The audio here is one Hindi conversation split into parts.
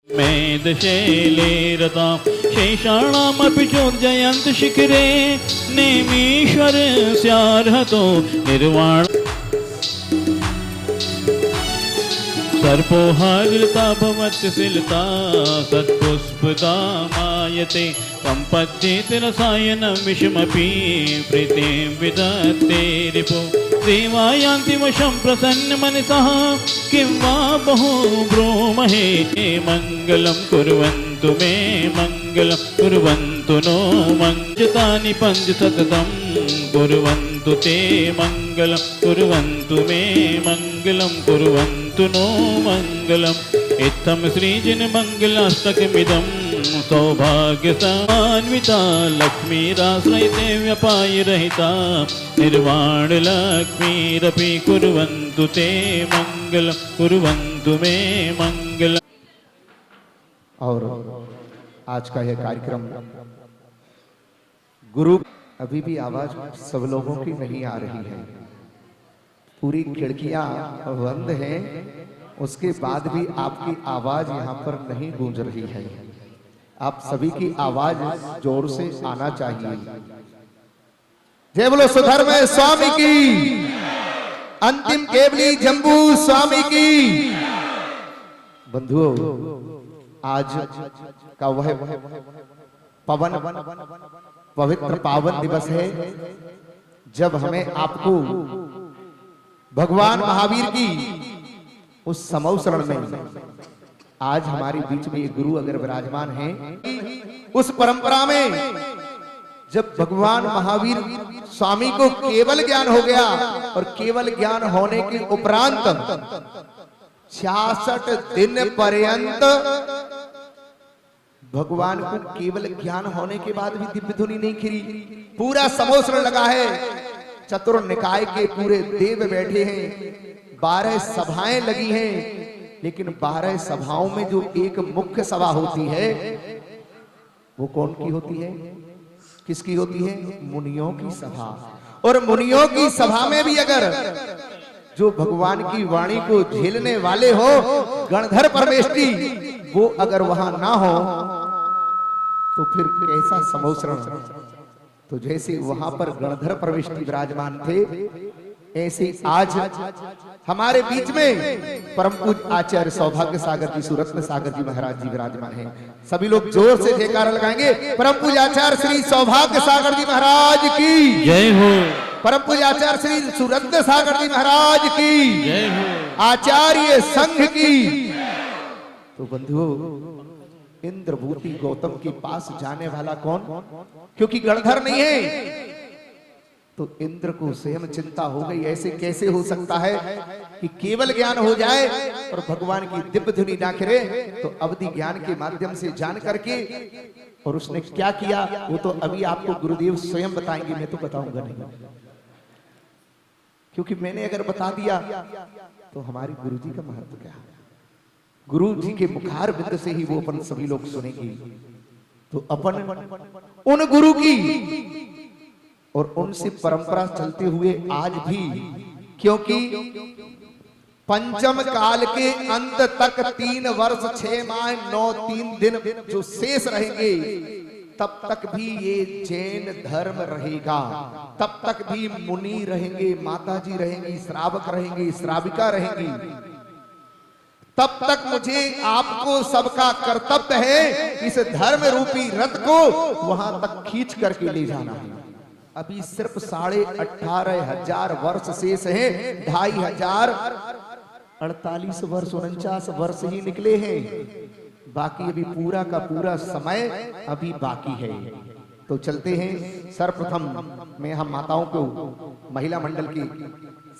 मेदशैलेरतां शेषाणामपि चोदयन्त शिखरे नेमीश्वरस्यार्हतो निर्वाण सर्पोहारिता भवत्यशिलता सत्पुष्पदा मायते सम्पद्येते रसायनं विषमपि प्रीतिं विदत्ते रिपो देवायान्ति वशं प्रसन्नमनसः किं वा बहु ब्रूमहे मङ्गलं कुर्वन्तु मे मङ्गलं कुर्वन्तु नो मञ्चतानि पञ्च सततं कुर्वन्तु ते मङ्गलं कुर्वन्तु मे मङ्गलं कुर्वन्तु नो मङ्गलम् इत्थं श्रीजनमङ्गलाष्टकमिदं सौभाग्यसमान्विता लक्ष्मीराश्रयिते व्यपायरहिता निर्वाणलक्ष्मीरपि कुर्वन्तु ते मङ्गलं कुर्वन्तु मे मङ्गलम्। और आज का यह कार्यक्रम गुरु अभी भी आवाज सब लोगों की नहीं आ रही है, पूरी खिड़कियां बंद हैं, उसके बाद भी आपकी आवाज यहाँ पर नहीं गूंज रही है। आप सभी की आवाज जोर से आना चाहिए। जय बोलो सुधर्म स्वामी की, अंतिम केवली जम्बू स्वामी की। बंधुओं, आज का वह पवित्र पावन दिवस है जब हमें आपको भगवान महावीर की उस समूह शरण में आज हमारे बीच में एक गुरु अगर विराजमान हैं, उस परंपरा में जब भगवान महावीर स्वामी को केवल ज्ञान हो गया और केवल ज्ञान होने के उपरांत 66 दिन पर्यंत भगवान को केवल ज्ञान होने के बाद भी दिव्य धुनी नहीं खिरी, पूरा समोसरण लगा है। चतुर निकाय के पूरे देव बैठे हैं, 12 सभाएं लगी हैं, लेकिन 12 सभाओं में जो एक मुख्य सभा होती है वो कौन की होती है, किसकी होती है? मुनियों की सभा। और मुनियों की सभा में भी अगर जो भगवान की वाणी को झेलने वाले हो, गणधर परमेष्ठी, वो अगर वहां ना हो तो फिर कैसा समोसरण। तो जैसे वहां पर गणधर प्रविष्टि विराजमान थे, ऐसे आज हमारे बीच में परम पूज्य आचार्य सौभाग्य सागर जी, सुरत्न सागर जी महाराज जी विराजमान हैं। सभी लोग जोर से जयकारा लगाएंगे। परम पूज्य आचार्य श्री सौभाग्य सागर जी महाराज की जय हो। परम पूज्य आचार्य श्री सुरत्न सागर जी महाराज की जय हो। आचार्य संघ की। तो बंधुओं, इंद्रभूति गौतम के पास जाने वाला कौन? क्योंकि गणधर नहीं है तो इंद्र को स्वयं चिंता हो गई, ऐसे कैसे हो सकता है कि केवल ज्ञान हो जाए और भगवान की दिव्य धुनी ना खिरे। तो अवधि ज्ञान के माध्यम से जान करके, और उसने क्या किया वो तो अभी आपको गुरुदेव स्वयं बताएंगे, मैं तो बताऊंगा नहीं, क्योंकि मैंने अगर बता दिया तो हमारे गुरु जी का महत्व क्या है। गुरु जी के मुखार बिंद से ही वो अपन सभी लोग सुनेंगे। तो अपन उन गुरु की और उनसे परंपरा चलते हुए आज भी, क्योंकि पंचम काल के अंत तक 3 वर्ष 6 माह 9 3 दिन जो शेष रहेंगे, तब तक भी ये जैन धर्म रहेगा, तब तक भी मुनि रहेंगे, माताजी रहेंगी, श्रावक रहेंगे, श्राविका रहेंगी। तब तक मुझे आपको सबका कर्तव्य है इस धर्म रूपी रथ को वहां तक खींच करके ले जाना है। अभी सिर्फ 18,500 वर्ष शेष है, 2,500 48 वर्ष 49 वर्ष ही निकले हैं, बाकी अभी पूरा का पूरा समय अभी बाकी है। तो चलते हैं। सर्वप्रथम मैं हम माताओं को, महिला मंडल की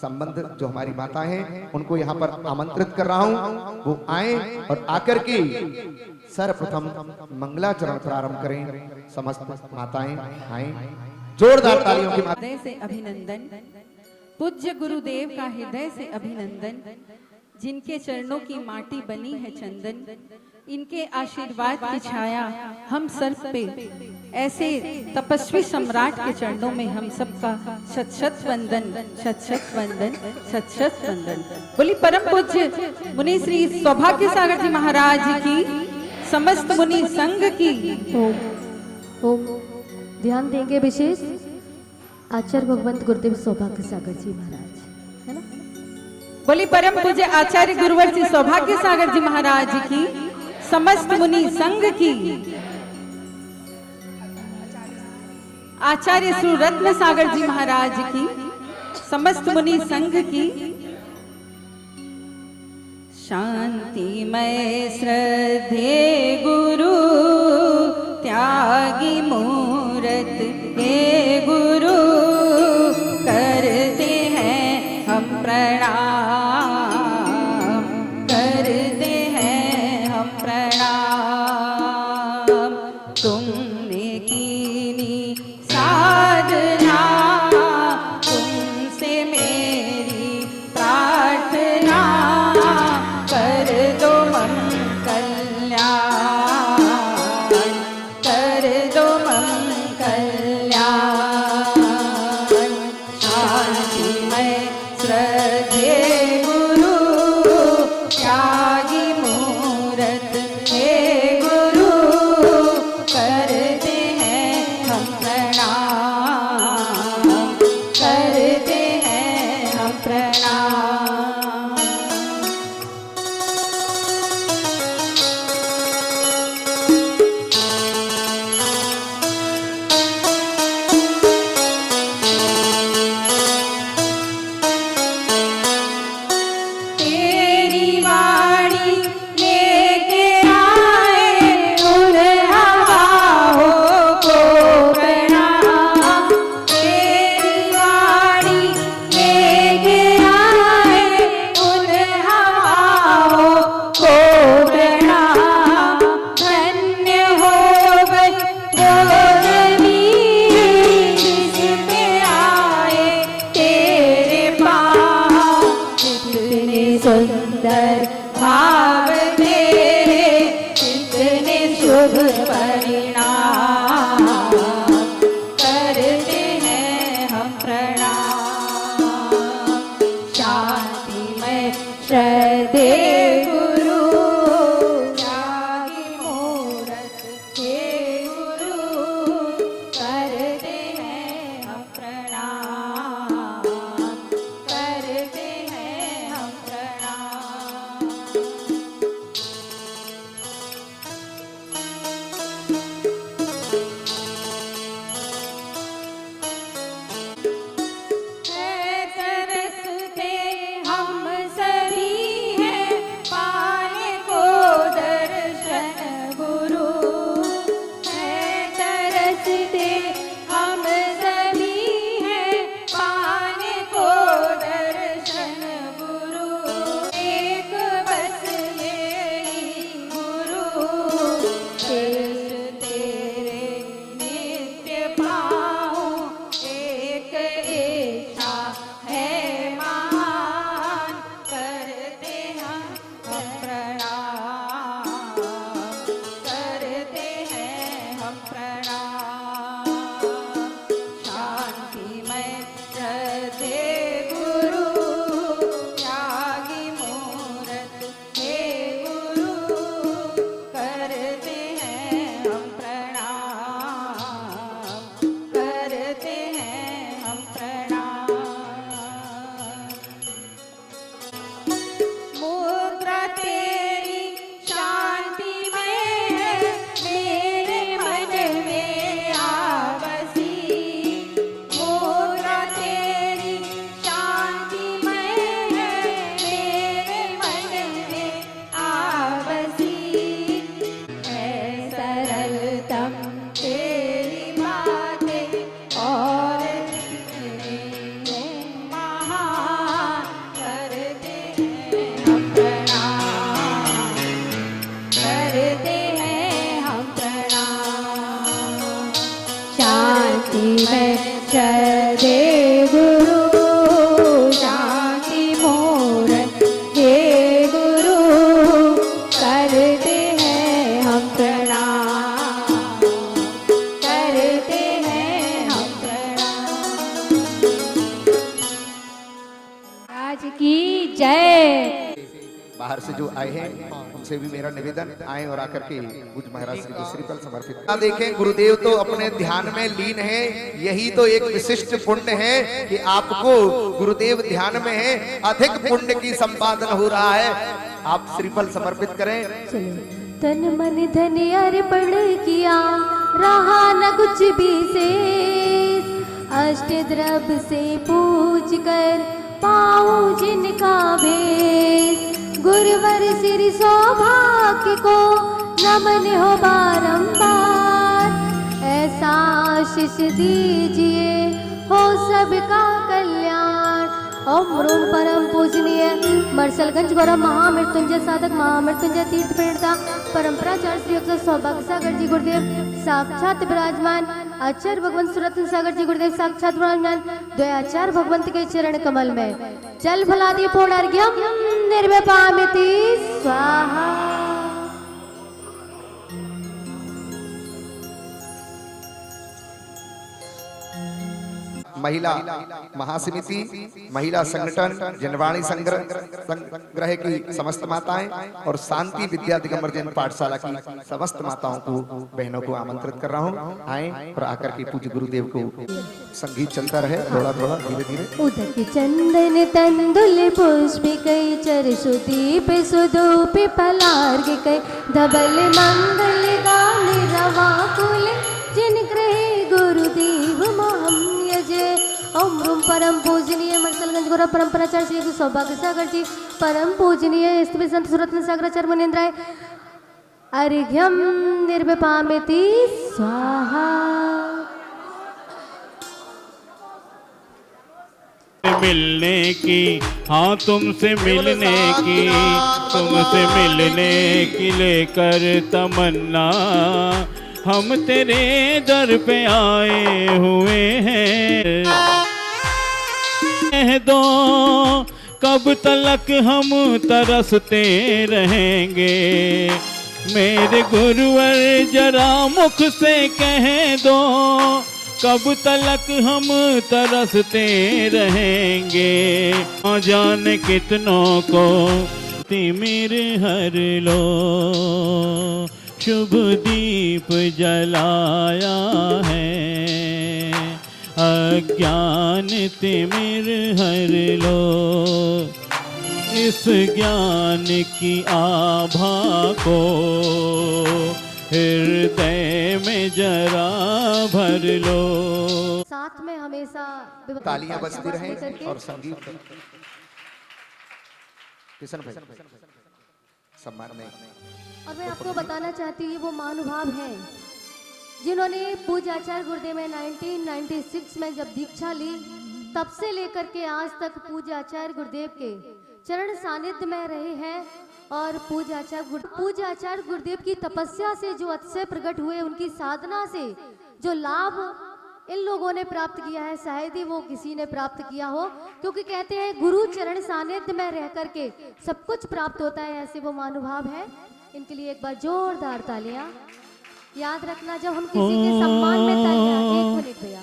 संबंध जो हमारी माता हैं, उनको यहाँ पर आमंत्रित कर रहा हूँ, वो आए और आकर के सर्वप्रथम मंगलाचरण प्रारंभ करें। समस्त माताएं आए, जोरदार तालियों की हृदय से अभिनंदन। पूज्य गुरुदेव का हृदय से अभिनंदन। जिनके चरणों की माटी बनी है चंदन, इनके आशीर्वाद की छाया हम सर पे, ऐसे तपस्वी सम्राट के चरणों में हम सबका शत शत वंदन, शत शत वंदन, शत शत वंदन। बोली परम पूज्य मुनि श्री सौभाग्य सागर जी महाराज की समस्त मुनि संग की। ओम ओम ध्यान देंगे विशेष आचार्य भगवंत गुरुदेव सौभाग्य सागर जी महाराज, है ना। बोली परम पूज्य आचार्य गुरुवर श्री सौभाग्य सागर जी महाराज की, समस्त मुनि संग की, आचार्य श्री रत्न सागर जी महाराज की, समस्त मुनि संघ की। शांतिमय श्रद्धे गुरु त्यागी मूरत हे गुरु, करते हैं हम प्रणाम, करते हैं हम प्रणाम। तुमने कीनी साधना, तुमसे मेरी प्रार्थना, कर दो हम कल्याण, कर दो हम कल्याण। शांतिमय श्रद्धे गुरु त्यागी मूरत हे गुरु, करते हैं हम प्रणाम, करते हैं हम प्रणाम। तेरी वाणी लेके आए उन हवाओं को प्रणाम, तेरी वाणी लेके आए उन हवाओं को प्रणाम। धन्य हो गई वो नदी जिस पे आए तेरे पाँव, कितने सुंदर भाव तेरे, कितने शुभ परिणाम, करते हैं हम प्रणाम। शांतिमय श्रद्धे गुरु त्यागी मूरत हे गुरु, करते हैं हम प्रणाम, करते हैं हम प्रणाम। है तरसते हम सभी हैं पाने को दर्शन गुरु, है तरसते हम सभी हैं पाने को दर्शन गुरु। एक बस यही गुरु शेष तेरे नित्य पाऊं, एक ऐसा है महान, करते हम प्रणाम, करते हैं हम प्रणाम। शांतिमय श्रद्धे गुरु त्यागी मूरत हे गुरु, करते हैं हम प्रणाम, करते हैं हम प्रणाम। मुद्रा तेरी शांतिमय है, मेरे मन में आवसी। मुद्रा तेरी शांतिमय है, मेरे मन में आवसी। है सरलतम तेरी बातें और कितनी महान, करते हैं हम प्रणाम, करते हैं हम प्रणाम। शांतिमय श्रद्धे गुरु त्यागी मूरत हे गुरु, करते हैं हम प्रणाम, करते हैं हम प्रणाम। आज की जय। बाहर से जो आए हैं, उनसे भी मेरा निवेदन आए और आकर के पूज्य महाराज श्री को श्रीफल समर्पित। देखें गुरुदेव तो अपने ध्यान में लीन है, यही तो एक विशिष्ट पुण्य है कि आपको गुरुदेव ध्यान में है, अधिक पुण्य की संपादन हो रहा है। आप श्रीफल समर्पित करें। तन मन धन अर्पण किया, रहा न कुछ भी शेष, अष्ट द्रव्य से पूज कर पाऊं जिनका भेष, गुरुवर सिर सौभाग्य को नमन हो बारंबार, ऐसा आशीष दीजिए हो सबका कल्याण। ओम रूम परम पूजनीय मरसलगंज गौरव महामृत्युंजय साधक महामृत्युंजय तीर्थ प्रेरणा परंपराचार्य श्री अक्षर सौभाग्य सागर जी गुरुदेव साक्षात विराजमान, आचार्य भगवंत सुरत्न सागर जी गुरुदेव साक्षात विराजमान, द्वयाचार्य भगवंत के चरण कमल में जल फलादि पूर्ण अर्घ्यम निर्विपामिति स्वाहा। महिला महासमिति, महिला संगठन, जनवाणी संग्रह की समस्त माताएं और शांति विद्या दिगंबर जैन पाठशाला की समस्त माताओं को, बहनों को आमंत्रित कर रहा हूं, आए और आकर के पूज्य गुरुदेव को संगीत चलता रहे, थोड़ा थोड़ा धीरे धीरे। उदक चंदन तंदुल पुष्पिकै चर सुदीप सुधूप पलार्घ कै, धबल मंगल गान रवा कुल जिन ग्रहे गुरुदेव महम यजे। ओम रूम परम पूजनीय मरसलगंज गौरव परंपराचार्य श्री सौभाग्य सागर जी, परम पूजनीय स्त्री संत सुरत्न सागराचार्य मुनीन्द्राय अर्घ्यम निर्विपामिति स्वाहा। मिलने की, हाँ तुमसे मिलने की, तुमसे मिलने की लेकर तमन्ना, हम तेरे दर पे आए हुए हैं। कह दो कब तलक हम तरसते रहेंगे, मेरे गुरुवर जरा मुख से कह दो कब तलक हम तरसते रहेंगे। न जाने कितनों को तिमिर हर लो, शुभ दीप जलाया है, अज्ञान तिमिर हर लो, इस ज्ञान की आभा को हृदय में जरा भर लो। साथ में हमेशा तालियां बजती रहें और संगीत किशन भाई सम्मान में। और मैं आपको बताना चाहती हूँ, ये वो महानुभाव हैं जिन्होंने पूज्य आचार्य गुरुदेव में 1996 में जब दीक्षा ली, तब से लेकर के आज तक पूज्य आचार्य गुरुदेव के चरण सानिध्य में रहे हैं। और पूज्य आचार्य गुरुदेव की तपस्या से जो अतिशय प्रकट हुए, उनकी साधना से जो लाभ इन लोगों ने प्राप्त किया है, शायद ही वो किसी ने प्राप्त किया हो, क्योंकि कहते हैं गुरु चरण सानिध्य में रह करके सब कुछ प्राप्त होता है। ऐसे वो महानुभाव है, इनके लिए एक बार जोरदार तालियां। याद रखना, जब हम किसी के सम्मान में तालियां, एक मिनट भैया,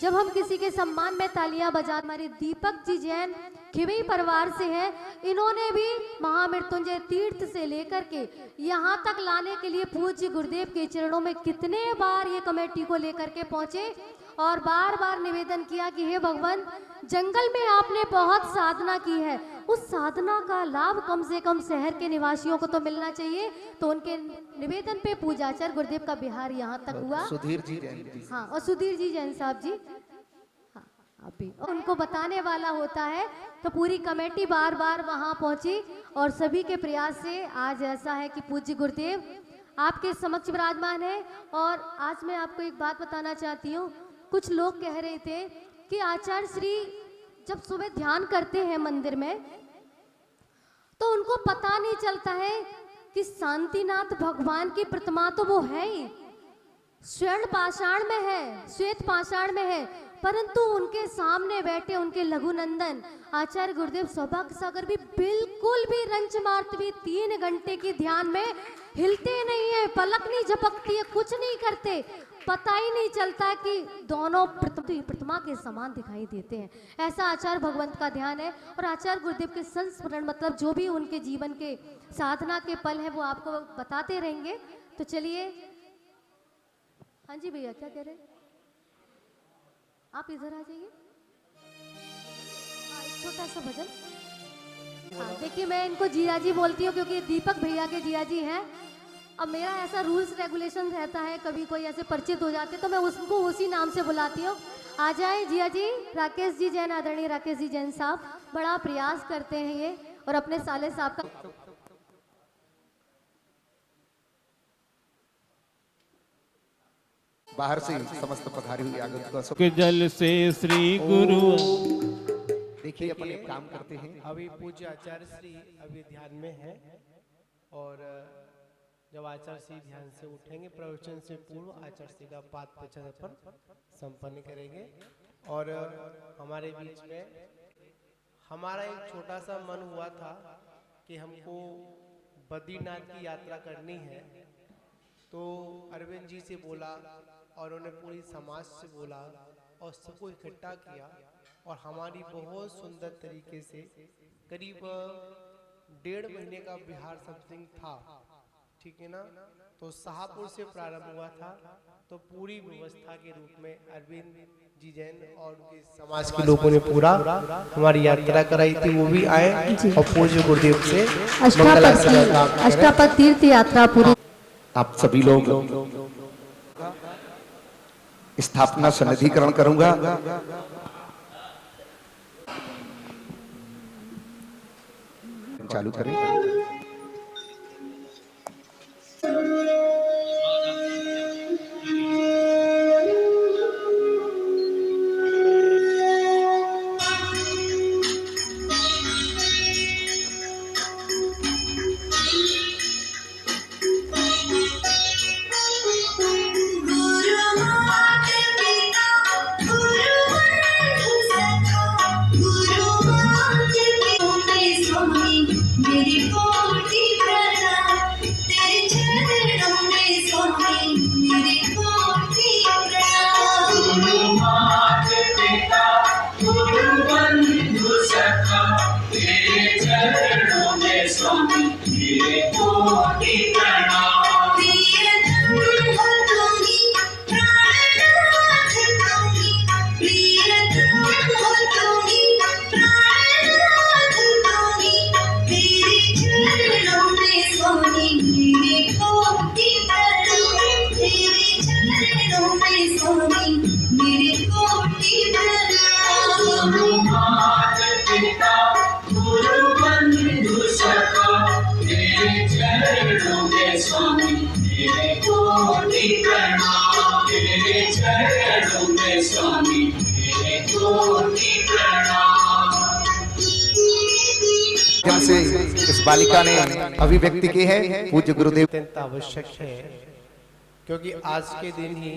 जब हम किसी के सम्मान में तालियां बजा, हमारे दीपक जी जैन खिवई परिवार से हैं, इन्होंने भी महामृत्युंजय तीर्थ से लेकर के यहाँ तक लाने के लिए पूज्य गुरुदेव के चरणों में कितने बार ये कमेटी को लेकर के पहुंचे और बार बार निवेदन किया कि हे भगवान, जंगल में आपने बहुत साधना की है, उस साधना का लाभ कम से कम शहर के निवासियों को तो मिलना चाहिए। तो उनके निवेदन पे पूज्य आचार्य गुरुदेव का बिहार यहाँ तक हुआ। सुधीर जी जैन जी, हाँ, और सुधीर जी जैन साहब जी, हाँ, अभी उनको बताने वाला होता है। तो पूरी कमेटी बार बार वहाँ पहुंची और सभी के प्रयास से आज ऐसा है कि पूज्य गुरुदेव आपके समक्ष विराजमान है। और आज मैं आपको एक बात बताना चाहती हूँ, कुछ लोग कह रहे थे कि आचार्य श्री जब सुबह ध्यान करते हैं मंदिर में, तो उनको पता नहीं चलता है कि शांतिनाथ भगवान की प्रतिमा तो वो है ही, स्वर्ण पाषाण में है, श्वेत पाषाण में है, परंतु उनके सामने बैठे उनके लघुनंदन आचार्य गुरुदेव सौभाग्य सागर भी बिल्कुल भी रंच मारते हुए 3 घंटे के ध्यान में हिलते नहीं है, पलक नहीं झपकती है, कुछ नहीं करते, पता ही नहीं चलता कि दोनों प्रतिमा के समान दिखाई देते हैं। ऐसा आचार्य भगवंत का ध्यान है। और आचार्य गुरुदेव के संस्मरण मतलब जो भी उनके जीवन के साधना के पल हैं वो आपको बताते रहेंगे। तो चलिए, हाँ जी भैया क्या कह रहे हैं, आप इधर आ जाइए। हाँ, एक छोटा सा भजन। हाँ देखिए, मैं इनको जिया जी बोलती हूँ क्योंकि दीपक भैया के जिया जी हैं। अब मेरा ऐसा रूल्स रेगुलेशन रहता है, कभी कोई ऐसे परिचित हो जाते तो मैं उसको उसी नाम से बुलाती हूँ। आ जाए जिया जी। राकेश जी जैन, आदरणीय राकेश जी जैन साहब बड़ा प्रयास करते हैं ये, और अपने साले साहब का बाहर से समस्त पधारी हुई आगत का के जल से श्री गुरु। देखिए अपन एक काम करते हैं, अभी पूज्य आचार्य श्री अभी ध्यान में है, और जब आचार्य श्री ध्यान से उठेंगे प्रवचन से पूर्व आचार्य श्री का पाद प्रचार पर संपन्न करेंगे। और हमारे बीच में हमारा एक छोटा सा मन हुआ था कि हमको बद्रीनाथ की यात्रा करनी है, तो अरविंद जी से बोला और उन्हें पूरी समाज से बोला और सबको इकट्ठा किया, और हमारी बहुत सुंदर तरीके से करीब 1.5 महीने का बिहार समथिंग था, ठीक है ना। तो शाहपुर से प्रारंभ हुआ था, तो पूरी व्यवस्था के रूप में अरविंद जी जैन और उनके समाज के लोगों ने पूरा हमारी यात्रा कराई थी। वो भी आए और पूज्य गुरुदेव से अष्टापद तीर्थ यात्रा पूरी। आप सभी लोग स्थापना सन्निधिकरण करूंगा। चालू करें। से इस बालिका ने अभिव्यक्ति की है पूज्य गुरुदेव। अत्यंत आवश्यक है, क्योंकि आज के दिन ही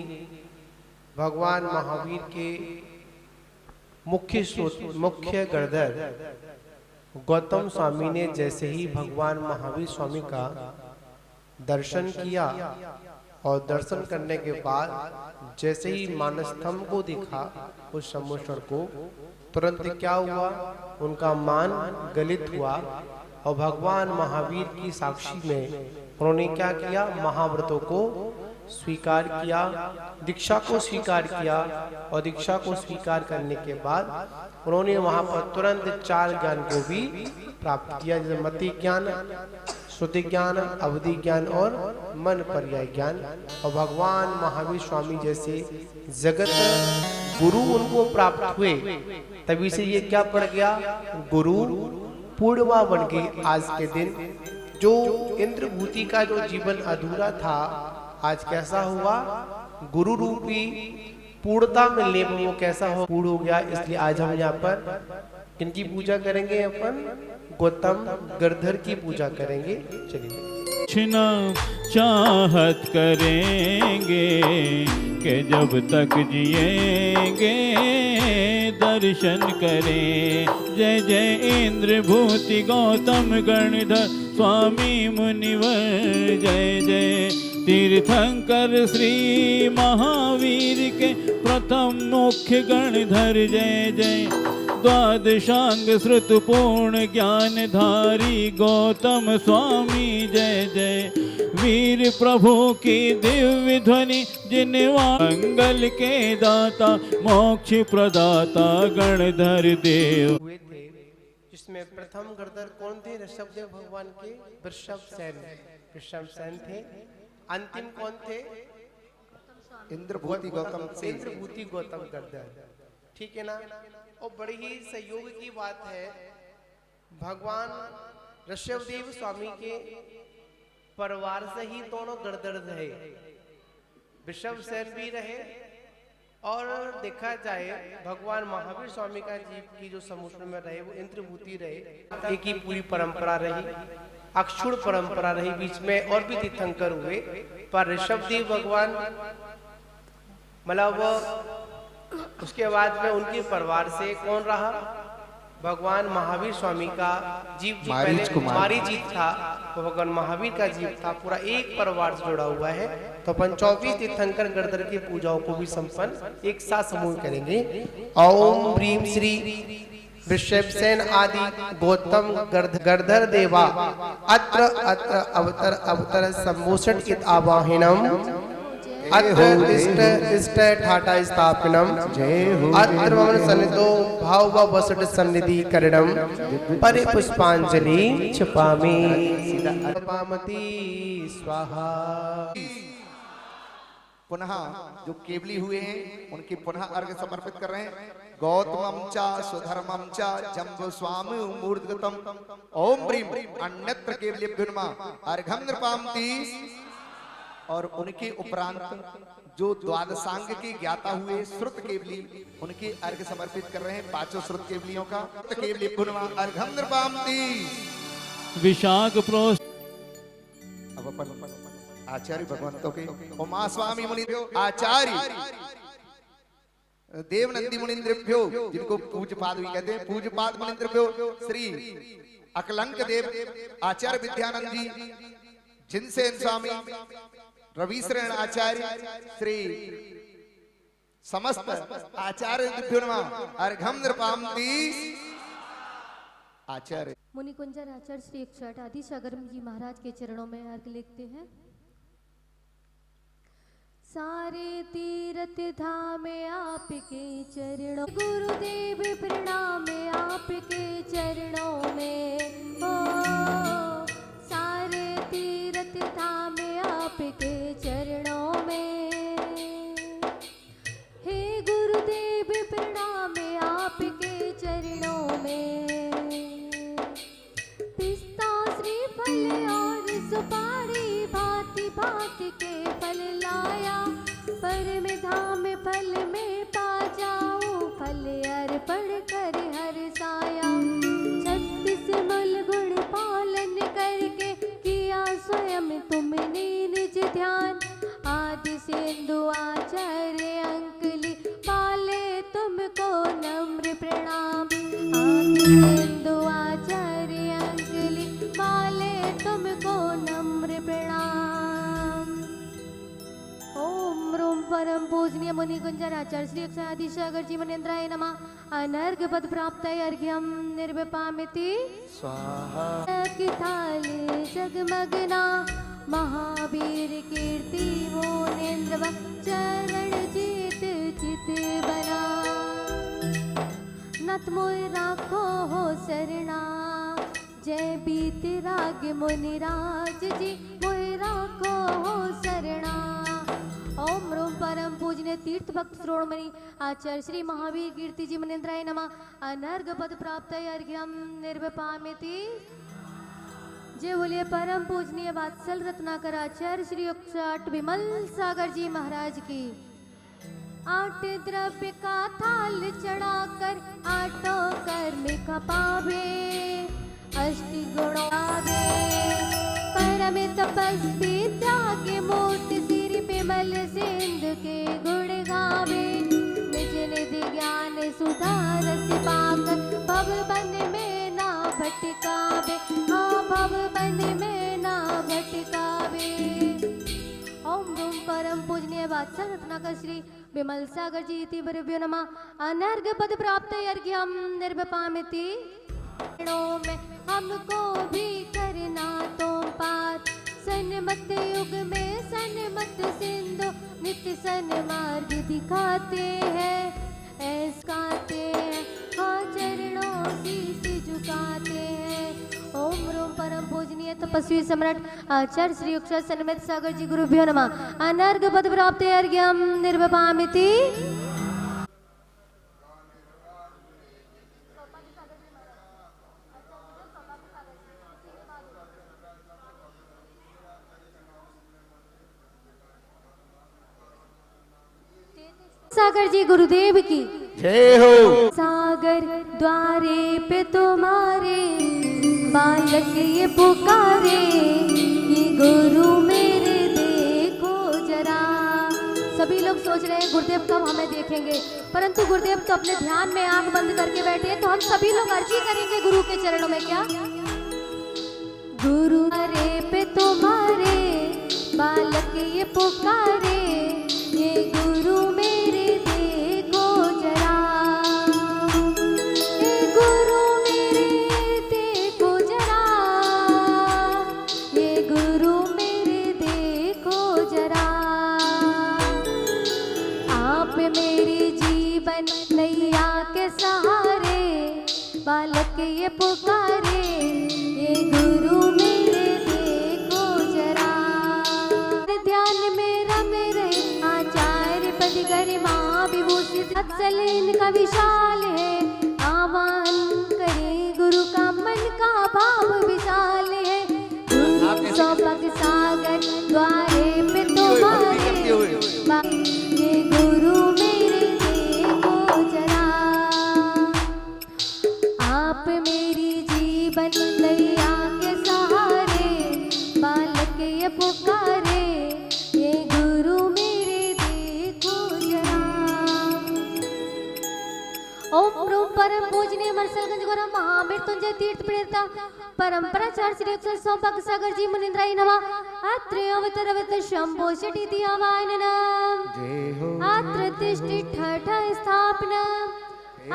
भगवान महावीर के मुख्य गणधर गौतम स्वामी ने जैसे ही भगवान महावीर स्वामी का दर्शन किया, और दर्शन करने के बाद जैसे ही मानस्तंभ को देखा उस सम्मोषण को, तुरंत क्या हुआ, उनका मान गलित हुआ, और भगवान महावीर की साक्षी में उन्होंने क्या किया, महाव्रतों को स्वीकार किया, दीक्षा को स्वीकार किया, और दीक्षा को स्वीकार करने के बाद उन्होंने वहां पर तुरंत 4 ज्ञान को भी प्राप्त किया, जैसे मति ज्ञान, श्रुति ज्ञान, अवधि ज्ञान और मन पर्याय ज्ञान। और भगवान महावीर स्वामी जैसे जगत गुरु उनको प्राप्त हुए, तभी से ये क्या पड़ गया, गुरु पूर्णिमा बन गई। आज के दिन जो इंद्रभूति का जो जीवन अधूरा था, आज कैसा हुआ, गुरु रूपी पूर्णता मिलने पर वो कैसा हो, पूर्ण हो गया। इसलिए आज हम यहाँ पर किनकी पूजा करेंगे, अपन गौतम गिरधर की पूजा करेंगे। चलिए छिना चाहत करेंगे कि जब तक जिएंगे दर्शन करें। जय जय इंद्र भूति गौतम गणधर स्वामी मुनिवर। जय जय तीर्थंकर श्री महावीर के प्रथम मुख्य गणधर। जय जय द्वादशांग श्रुत पूर्ण ज्ञानधारी गौतम स्वामी। जय जय वीर प्रभु की दिव्य ध्वनि जिनवा मंगल के दाता मोक्ष प्रदाता गणधर देव। हुए थे जिसमें प्रथम गणधर कौन थे? ऋषभदेव भगवान के वृषभ सेन थे। अंतिम कौन थे? इंद्रभूति गौतम से इंद्रभूति गौतम गणधर। ठीक है ना। और बड़ी ही सहयोग की बात है, भगवान ऋषभदेव स्वामी के परिवार से ही दोनों गणधर रहे। ऋषभ सेन भी रहे और देखा जाए भगवान महावीर स्वामी का जीव की जो समुद्र में रहे वो इंद्रभूति रहे। एक ही पूरी परंपरा रही, अक्षुण परंपरा रही। बीच में और भी तीर्थंकर हुए, पर ऋषभदेव भगवान मतलब उसके बाद में उनके परिवार से कौन रहा? भगवान महावीर स्वामी का जीव जो पहले मारीजीत था वो भगवान महावीर का जीव था। पूरा एक परिवार से जुड़ा हुआ है। तो अपन 24 तीर्थंकर गणधर की पूजाओं को भी संपन्न एक साथ समूह करेंगे। ओम ह्रीम श्री ऋषभसेन आदि गौतम गणधर देवा अत्र अत्र अवतर अवतर सम्मोषण इत आवाहिनम अत्र इष्ट ठाटा स्थापनम अत्र मम सन्निधो भाव वसट सन्निधि करणम परि पुष्पांजलि क्षपामि पामति स्वाहा। पुनः जो केवली हुए हैं उनके पुनः अर्घ्य समर्पित कर रहे हैं। गौतमं च स्वधर्मं च जम्बो स्वामी मूर्धगतम ओम ह्रीम अन्यत्र केवलीभ्यो नमः अर्घ्यं नृपामति। और उनके उपरांत जो द्वादशांग के ज्ञाता हुए श्रुत केवली उनके अर्घ्य समर्पित कर रहे हैं। पांचों श्रुत केवलियों का केवलीभ्यो नमः अर्घ्यं नृपामति। विशाख प्रोष्ठ अब अपन आचार्य भगवंतों के उमा स्वामी मुनिभ्यो आचार्य देवनंदी मुनिंद्रभ्यो जिनको पूज्यपाद भी कहते हैं, पूज्यपाद मुनिंद्रभ्यो श्री अकलंक देव आचार्य विद्यानंद जी, जिनसेन स्वामी, रविशरण आचार्य, श्री समस्त आचार्य नमः अर्घ्यं नृपामति। आचार्य मुनि कुंजर आचार्य श्री 108 आदि सागरम जी महाराज के चरणों में अर्घ्य लिखते हैं। सारे तीर्थ धाम आपके चरणों, गुरुदेव प्रणाम आपके चरणों में। ओ सारे तीर्थ धाम आपके चरणों में, हे गुरुदेव प्रणाम आपके चरणों में। पिस्ता श्रीफल और सुपारी भांति भांति के फल लाया, परम धाम फल में पा जाऊं फल अर्पण कर हर साया। 36 मूल गुण पालन करके किया स्वयं तुमने निज ध्यान, आदि सिंधु आचार्य अंकली पाले तुमको नम्र प्रणाम। आदि सिंधु आचार्य अंकली पाले तुमको नम्र प्रणाम। ओम रोम परम पूजनीय मुनि कुंजर आचार्य श्री 108 आदि सागर जी मुनीन्द्राय नमः। अनर्घ पद प्राप्त अर्घ्यं निर्विपामिति स्वाहा। की थाली जगमगना महावीर कीर्ति मोनेन्द्र चरण जीत चित बना। नत मोय राखो हो शरणा, जय बीत राग मुनिराज जी मोय राखो हो शरणा। ओम रोम परम पूजनीय तीर्थ भक्त श्रोणमणि आचार्य श्री महावीर कीर्ति जी मुनीन्द्राय नमः। अनर्घ पद प्राप्त अर्घ्यं निर्विपामिति। जय बोलिए परम पूजनीय वात्सल रत्नाकर आचार्य श्री 108 विमल सागर जी महाराज की। 8 द्रव्य का थाल चढ़ाकर आठों कर्म खपावे, अष्ट गुणों आवे परम तपस्वी त्यागे मूर्ति सिर विमल सिंधु के गुण गावे। निज निधि ज्ञान सुधा अटकावे, हाँ भव बन में ना भटकावे। ओम रूम परम पूजनीय बादशाह रत्नाकर श्री विमल सागर जी इति भृभ्यो नमः। अनर्घ पद प्राप्त अर्घ्यम निर्वपामिति में हमको भी करना तो पार। सन्मत युग में सन्मत सिंधु नित्य सन्मार्ग दिखाते हैं, ऐसकाते हैं, हाँ चरणों शीश झुकाते हैं। ओम रोम परम पूजनीय तपस्वी सम्राट आचार्य श्री अक्षर सन्मत सागर जी गुरुभ्यो नमः। अनर्घ पद प्राप्त अर्घ्यम निर्वपामिति। सागर जी गुरुदेव की जय हो। सागर द्वारे पे तुम्हारे बालक ये पुकारे, ये गुरु मेरे देखो जरा। सभी लोग सोच रहे हैं गुरुदेव कब हमें देखेंगे, परंतु गुरुदेव तो अपने ध्यान में आंख बंद करके बैठे हैं। तो हम सभी लोग अर्जी करेंगे गुरु के चरणों में। क्या गुरु द्वारे पे तुम्हारे बालक ये पुकारे, ये गुरु मेरे देखो जरा, ये गुरु मेरे देखो जरा, ये गुरु मेरे देखो जरा। आप मेरी जीवन नैया के सहारे, बालक ये पुकारे, ये गुरु मेरे देखो जरा। ध्यान में रम रहे आचार्य पद गरिमा विभूषित, अत्सल इनका विशाल है। आह्वान करे गुरु का मन का भाव विशाल है। गुरु सौभाग्य सागर द्वारे पे तुम्हारे, ये गुरु मेरे देखो जरा। आप मेरी जीवन नैया के सहारे, बालक ये पुकारे, ये गुरु मेरे देखो जरा। ओम रूम परम पूजनीय मरसलगंज गोरा महामृत्युंजय तीर्थ प्रेरता परंपराचार्य श्री अक्षर सौभाग्य सागर जी मुनिंद्राय नमः। अत्रे अवतरवत शंभो षटी दियावाय नमः। जय हो। अत्र तिष्ठि ठठ स्थापना,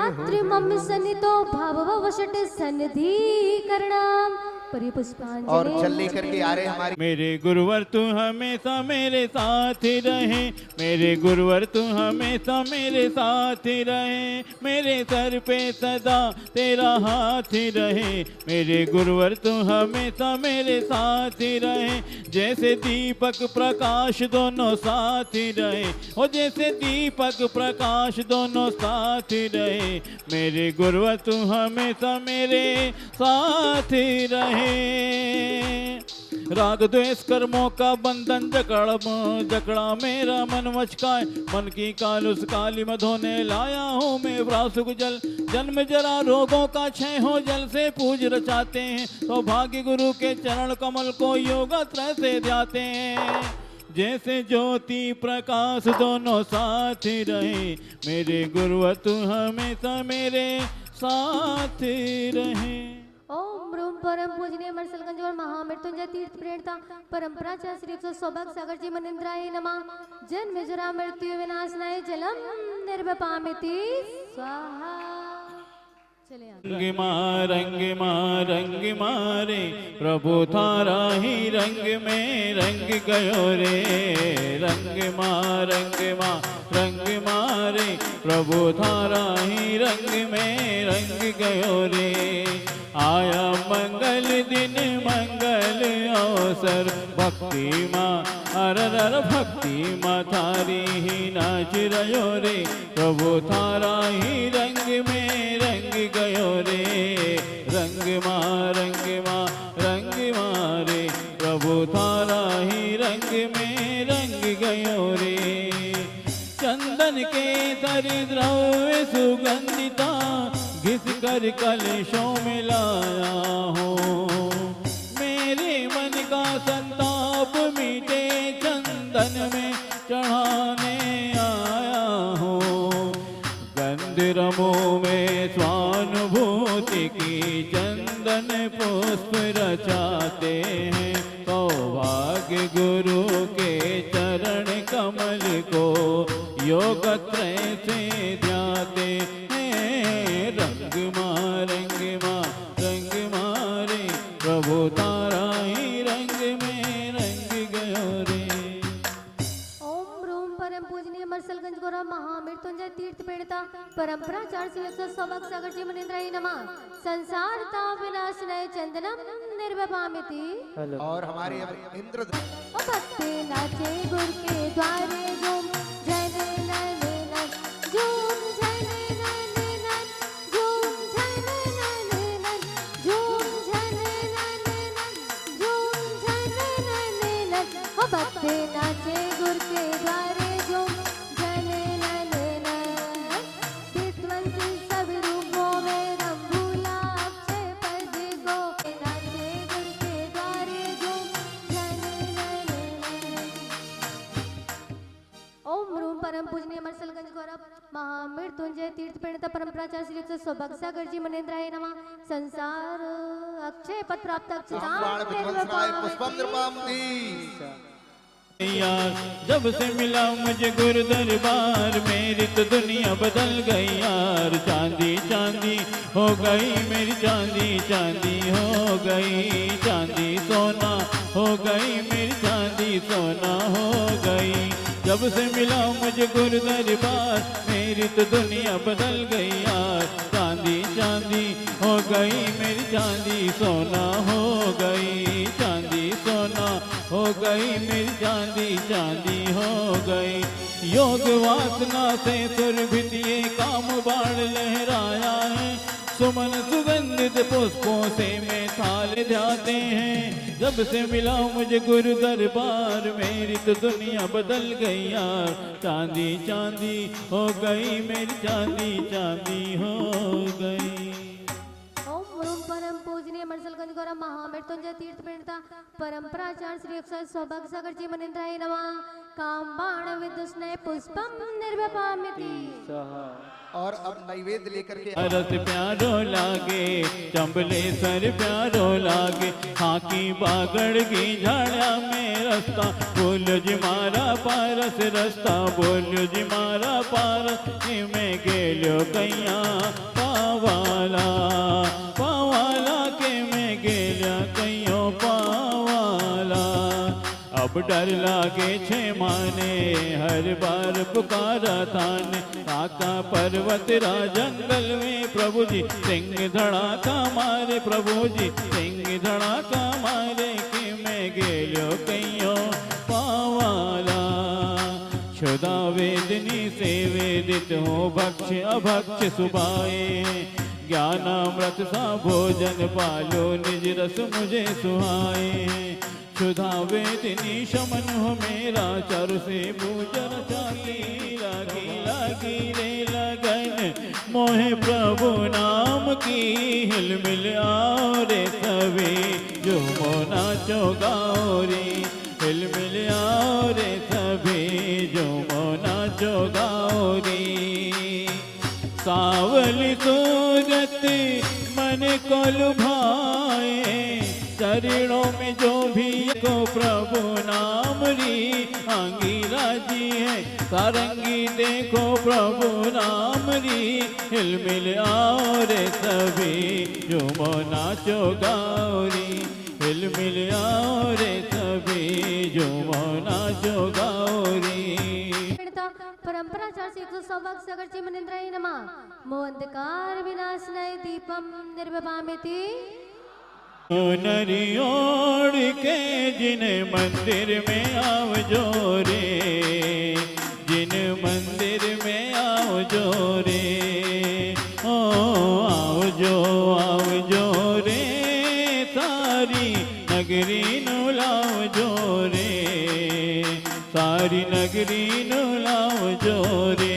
अत्र मम सन्नितो भव षट सन्निधिकरणम। और चल लेकर के आ रहे हमारे मेरे गुरुवर तू हमेशा मेरे साथ ही रहे, मेरे गुरुवर तू हमेशा मेरे साथ ही रहे, मेरे सर पे सदा तेरा हाथ ही रहे, मेरे गुरुवर तू हमेशा मेरे साथ ही रहे। जैसे दीपक प्रकाश दोनों साथ ही रहे, और जैसे दीपक प्रकाश दोनों साथ ही रहे, मेरे गुरुवर तू हमेशा मेरे साथ ही रहे। राग द्वेष कर्मों का बंधन जकड़ा मेरा मन मचकाए, मन की काल उस काली मधोने लाया हूँ मैं व्रासुक जल। जन्म जरा रोगों का क्षय हो जल से पूज रचाते हैं, तो भाग्य गुरु के चरण कमल को योगत्र से ध्याते हैं। जैसे ज्योति प्रकाश दोनों साथ ही रहे, मेरे गुरु तू हमेशा मेरे साथ ही रहे। ओम रूम परम पूजनीय मरसलगंज और महामृत्युंजय तीर्थ प्रेरता परंपराचार्य श्री अक्षर सौभाग्य सागर जी मुनिंद्राय नमः। जन्म जरा मृत्यु विनाशनाय जलम निर्वपामिति स्वाहा। चले रंग मारे प्रभु थारा ही रंग में रंग गयो रे। रंग मारे प्रभु थारा ही रंग में रंग गयो रे। आया मंगल दिन मंगल अवसर, भक्ति माँ अरर भक्ति माँ थारी ही नाच रयो रे। प्रभु थारा ही रंग में रंग गयो रे। रंग मारे प्रभु थारा ही रंग में रंग गयो रे। चंदन के तर द्रव्य सुगंधिता घिस कर कलशों में लाया हूँ। मेरे मन का संताप मीठे चंदन में चढ़ाने आया हूँ। गंध रमो में स्वानुभूति की चंदन गुरु के चरण कमल को योगत्रय से ध्याते हैं। रंग मारे प्रभु तारा ही रंग में रंग गयो रे। ओम रूम परम पूजनीय मरसलगंज गौरव महामृत्युंजय तीर्थ प्रणेता परंपराचार्य श्री सौभाग्य सागर जी मुनीन्द्राय नमः। संसार ताप विनाशनाय चंदनम निर्वपामिति। और हमारे अब इंद्र भक्ति नाचे गुर के द्वारे झूम जने नने नन झूम जने नने नन झूम जने नने नन झूम जने नने नन झूम जने नने नन। भक्ति नाचे गुर के द्वारे झूम जने नने नन। विद्वंसी सब रूपों में रंगूला अक्षय पद को नाचे गुर के द्वारे झूम जने नने नन। ओम रूम परम पूजनीय मरसलगंज गौरव महामृत्युंजय तीर्थ प्रणेता परंपराचार्य श्री सौभाग्य सागर जी मुनीन्द्राय नमः। संसार अक्षय पद प्राप्त पुष्पम नृपामती। यार जब से मिला मुझे गुरु दरबार मेरी तो दुनिया बदल गई यार। चांदी चांदी हो गई मेरी चांदी चांदी हो गई। चांदी सोना हो गई मेरी चांदी सोना हो गई। जब से मिला मुझे गुरु दरबार मेरी तो दुनिया बदल गई यार। चांदी चांदी हो गई मेरी चांदी सोना हो गई। चांदी सोना हो गई मेरी चांदी चांदी हो गई। योग वासना से सुरभित ये काम बाण लहराया है। सुमन सुगंधित पुष्पों से मैं थाल ध्याते हैं। जब से मिला मुझे गुरु दरबार मेरी तो दुनिया बदल गई यार। चांदी चांदी हो गई मेरी चांदी चांदी हो गई। ओम रूम परम पूजनीय मरसलगंज गौरव महामृत्युंजय तीर्थ प्रणेता परंपराचार्य श्री अक्षय सौभाग्य सागर जी मुनीन्द्राय नमः। काम बाण विदुष्णय पुष्पम निर्वपामिति। और अब नैवेद्य लेकर के रस प्यारो लागे चंबले सर प्यारो लागे। खाकी बागड़ की झाड़ा में रास्ता बोलो जी मारा पारस रास्ता बोलो जी मारा पारस। मैं गेलो कैया पावाला पावाला के मैं गेला कैयो पावाला। अब डर लागे छे माने हर बार पुकारा थाने। काका पर्वत रा जंगल में प्रभु जी सिंह धड़ाका मारे। प्रभु जी सिंह धड़ाका मारे कि मैं गेलो कैयो पावाला। क्षुधा वेदनी से वेदित हो भक्ष अभक्ष सुभाए। ज्ञानामृत सा भोजन पालो निज रस मुझे सुहाए। क्षुधा वेदनी शमन हो मेरा चारु से पूजन चाकी लागी लागी रे लगन मोहे प्रभु नाम की। हिल मिल आओ रे सभी जो मोना चो गाओ रे। हिल मिल आओ रे सभी जो मोना चो गाओ रे। सावली सूरत मन को लुभाए। चरणों में जो भी को प्रभु नाम री। अंगीरा जी है सारंगी देखो प्रभु नाम री। हिल मिल आओ रे सभी जो मोना चो गाओ री। हिल मिल आओ रे सभी जो मोना चो गाओ री। परंपराचार्य श्री सौभाग्य सागर जी मुनीन्द्राय नमः। मोंधकार विनाशनाय दीपम निर्वपामिति। नरी ओढ़ के जिन मंदिर में आओ जो रे। जिन मंदिर में आओ जो रे। ओ आओ जो रे। सारी नगरी नु लाओ जो रे। सारी नगरी नु लाओ जो रे।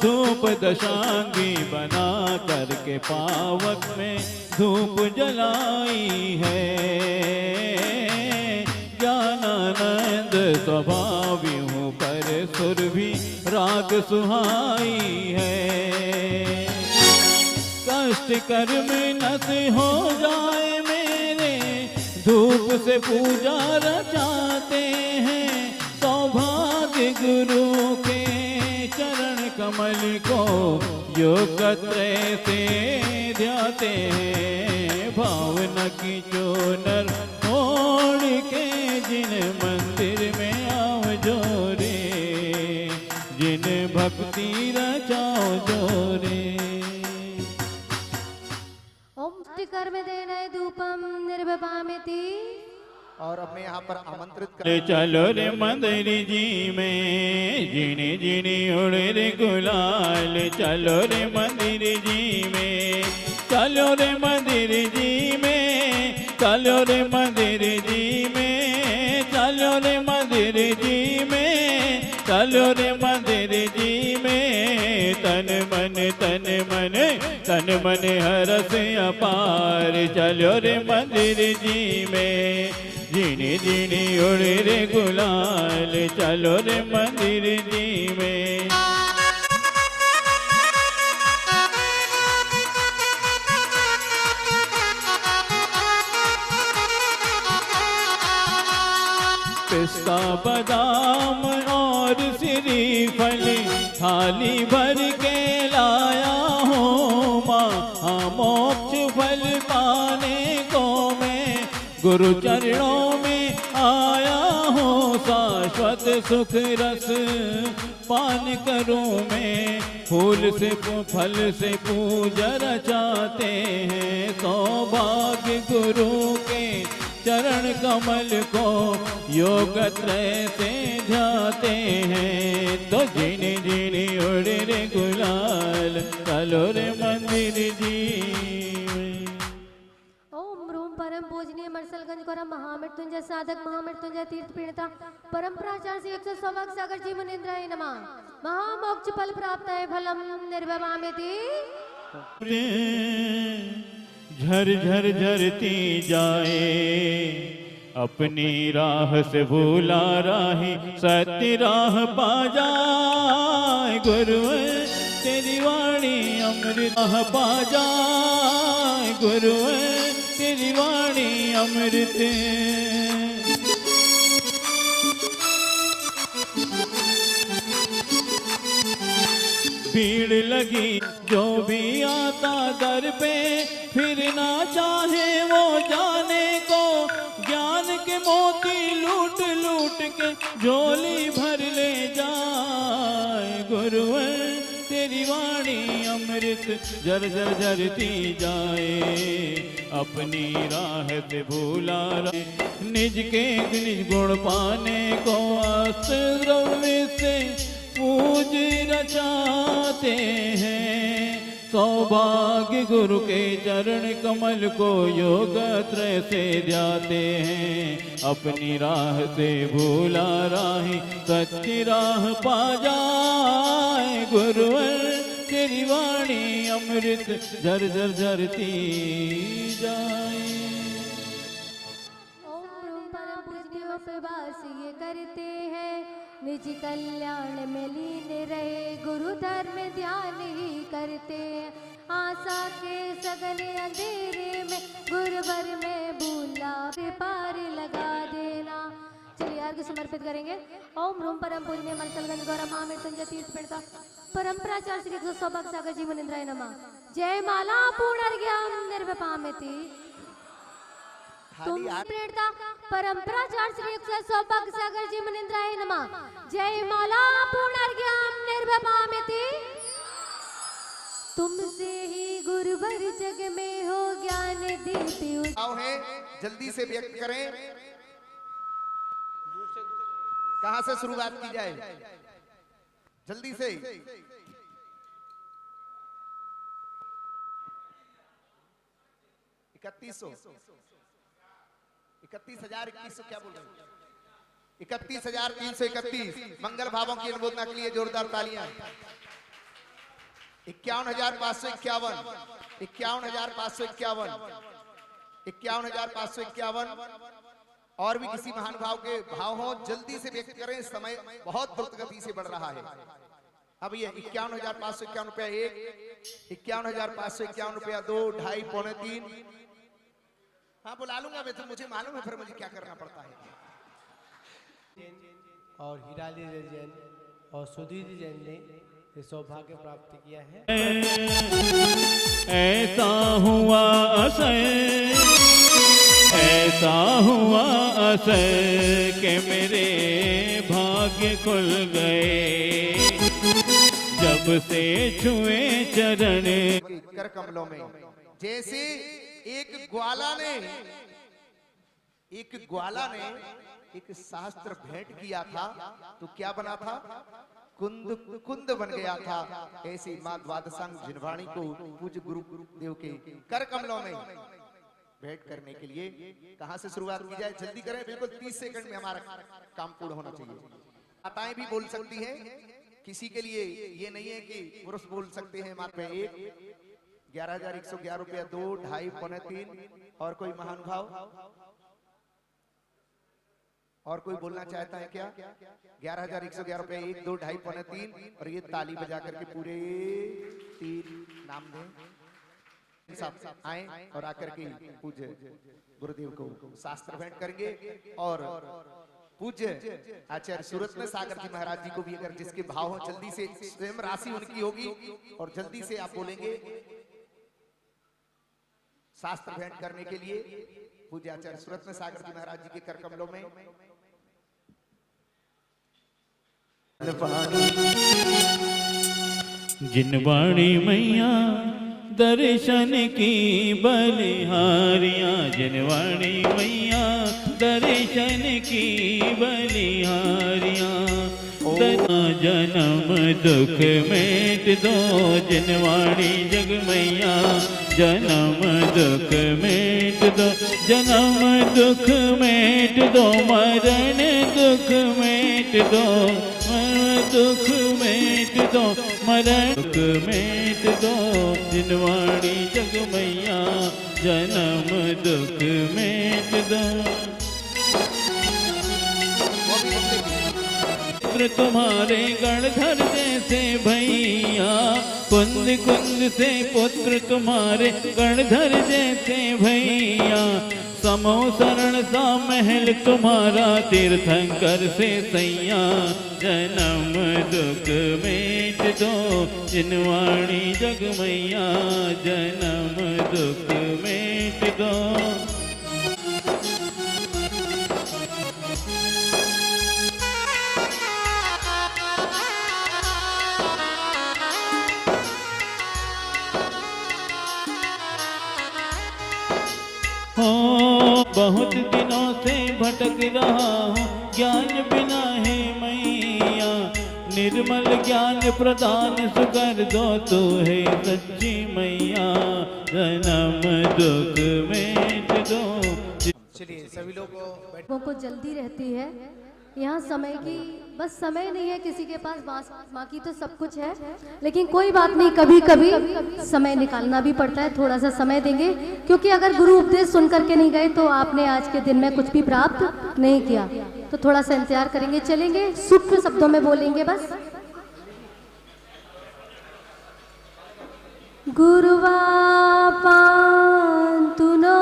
धूप दशांगी बना करके पावक में धूप जलाई है। ज्ञानानंद स्वभावी हूँ पर सुर भी रा राग सुहाई है। कष्ट कर्म नस हो जाए मेरे, धूप से पूजा रचाते हैं। सौभाग्य गुरु के चरण कमल को योग त्रय से ध्याते हैं। भावना की चोनर ओढ़ के जिन मंदिर में आओ जोरे, जिन भक्ति रचाओ जोरे। ओम कर्म देना धूपम निर्भपामिति। और अब मैं यहाँ पर आमंत्रित ले चलो रे मंदिर जी में, जिनी जिनी उड़े रे गुलाल। चलो रे मंदिर जी में, चलो रे मंदिर जी में, चलो रे मंदिर जी में, चलो रे मंदिर जी में, चलो रे मंदिर जी में। तन मन तन मन तन मन हरस अपार। चलो रे मंदिर जी में, जिनी जिनी उड़े रे गुलाल। चलो रे मंदिर जी में। पिस्ता बादाम और श्रीफल थाली भर के लाया हूँ माँ। मोक्ष फल पाने को मैं गुरु चरणों में आया हूँ। शाश्वत सुख रस पान करूँ मैं, फूल से फल से पूजा रचाते हैं। सौभाग्य गुरु के चरण कमल को योग त्रय से ध्याते हैं। तो जिनी जिनी उड़े रे गुलाल। चलो रे मंदिर जी में। ओम रूम परम पूजनीय मरसलगंज गौरव महामृत्युंजय साधक महामृत्युंजय तीर्थ पीड़िता परम प्राचार्य श्री 100 सागर जी मुनीन्द्राय नमः। महामोक्ष फल प्राप्त है फलम निर्भवामिति। झर झर झरती जाए अपनी राह से भूला राही, सत्य राह पा जाए गुरुवर तेरी वाणी अमृत पा जाए। गुरुवर तेरी वाणी अमृत। भीड़ लगी जो भी आता दर पे, फिर ना चाहे वो जाने को। ज्ञान के मोती लूट लूट के झोली भर ले जाए। गुरुवर तेरी वाणी अमृत जर जर जरती जाए। अपनी राह से भूला रहे, निज के निज गुण पाने को अस्त्र द्रव्य से पूज रचाते हैं। सौभाग्य गुरु के चरण कमल को योग त्रय से ध्याते हैं। अपनी राह से भूला राही, सच्ची राह पा जाए। गुरुवर तेरी वाणी अमृत झर झर झरती जाए। ओम परम पूजनीय उपवास ये करते हैं, निज कल्याण में लीन रहे। गुरु धर्म ध्यान ही करते हैं, आशा के सघने अंधेरे में गुरुवर में भूला पार लगा देना। चलिए अर्घ्य समर्पित करेंगे। ओम रूम परम पूजनीय मरसलगंज गौरव महामृत्युंजय तीर्थ पीड़िता परम प्राचार्य श्री 100 सागर जी मुनीन्द्राय नमः। जय माला पूर्ण अर्घ्यम निर्विपामिति। तुम प्रेरणा परंपराचार्य श्री 100 सागर जी मुनीन्द्राय नमः। जय माला पूर्ण अर्घ्यम निर्विपामिति। तुमसे ही गुरुवर जग में हो ज्ञान दीप्ति। आओ है जल्दी से व्यक्त करें, कहां से शुरुआत की जाए? जल्दी से। 31,000 क्या बोल रहे हैं? 31,331 मंगल भावों की अनुमोदना के लिए जोरदार तालियां। 51,551 51,551 51,551। और भी किसी महानुभाव के भाव हो जल्दी से व्यक्त करें, समय बहुत द्रुत गति से बढ़ रहा है। अब ये 51,551 रुपया एक, 51,551 रुपया दो, ढाई, पौने तीन। हाँ बुला लूंगा मैं, तो मुझे मालूम है फिर मुझे क्या करना पड़ता है। और हीराली जैन और सुधीर जैन ने ये सौभाग्य प्राप्त किया है। ऐसा हुआ असर, ऐसा हुआ असर के मेरे भाग्य खुल गए जब से छुए चरण। कर कमलों में जैसे एक ग्वाला ने एक शास्त्र भेंट किया था तो क्या बना था? कुंद कुंद बन गया था। ऐसे मां द्वादशांग जिनवाणी को पूज्य गुरुदेव के कर कमलों में भेंट करने के लिए कहां से शुरुआत की जाए? जल्दी करें, बिल्कुल 30 सेकंड में हमारा काम पूर्ण होना चाहिए। माताएं भी बोल सकती हैं, किसी के लिए ये नहीं है कि पुरुष बोल सकते हैं। मात्र एक 11,111 रुपया दो, ढाई, पौने तीन। और कोई महानुभाव और कोई बोलना चाहता है क्या? 11,111 रुपया एक, दो, ढाई, पौने तीन। और ये ताली बजा करके पूरे 3 नाम दें। सब आए और आकर के पूज्य गुरुदेव को शास्त्र भेंट करेंगे। और पूज्य आचार्य सूरत्न सागर जी महाराज जी को भी अगर जिसके भाव हो जल्दी से, स्वयं राशि उनकी होगी और जल्दी से आप बोलेंगे शास्त्र भेंट करने के लिए। पूज्य आचार्य सूरत्न सागर जी महाराज जी के कर कमलों में जिनवाणी मैया दर्शन की बलिहारियां, जिनवाणी मैया दर्शन की बलिहारियां। जन्म दुख मेट दो जिनवाणी जग मैया, जन्म दुख मेट दो, जन्म दुख मेट दो, मरण दुख मेट दो, दुख मेट दो, मरण दुख मेट दो जिनवाणी जग मैया, जन्म दुख मेट दो। पुत्र तुम्हारे गणधर जैसे भैया, कुंद कुंद से पुत्र तुम्हारे गणधर जैसे भैया। समो शरण सा महल तुम्हारा तीर्थंकर से सैया, जन्म दुख मेट दो जिनवाणी जग मैया, जन्म दुख मेट दो। बहुत दिनों से भटक रहा हूँ, ज्ञान बिना है मैया। निर्मल ज्ञान प्रदान सुकर दो, तू है सच्ची मैया, जन्म दुख मेट दो। चलिए सभी लोगों को जल्दी रहती है यहाँ, समय की बस समय नहीं है किसी के पास, बाकी तो सब कुछ है। लेकिन कोई बात नहीं, कभी कभी समय निकालना भी पड़ता है। थोड़ा सा समय देंगे, क्योंकि अगर गुरु उपदेश सुन करके नहीं गए तो आपने आज के दिन में कुछ भी प्राप्त नहीं किया। तो थोड़ा सा इंतजार करेंगे, चलेंगे, सूक्ष्म शब्दों में बोलेंगे बस। गुरुवा पान्तु नो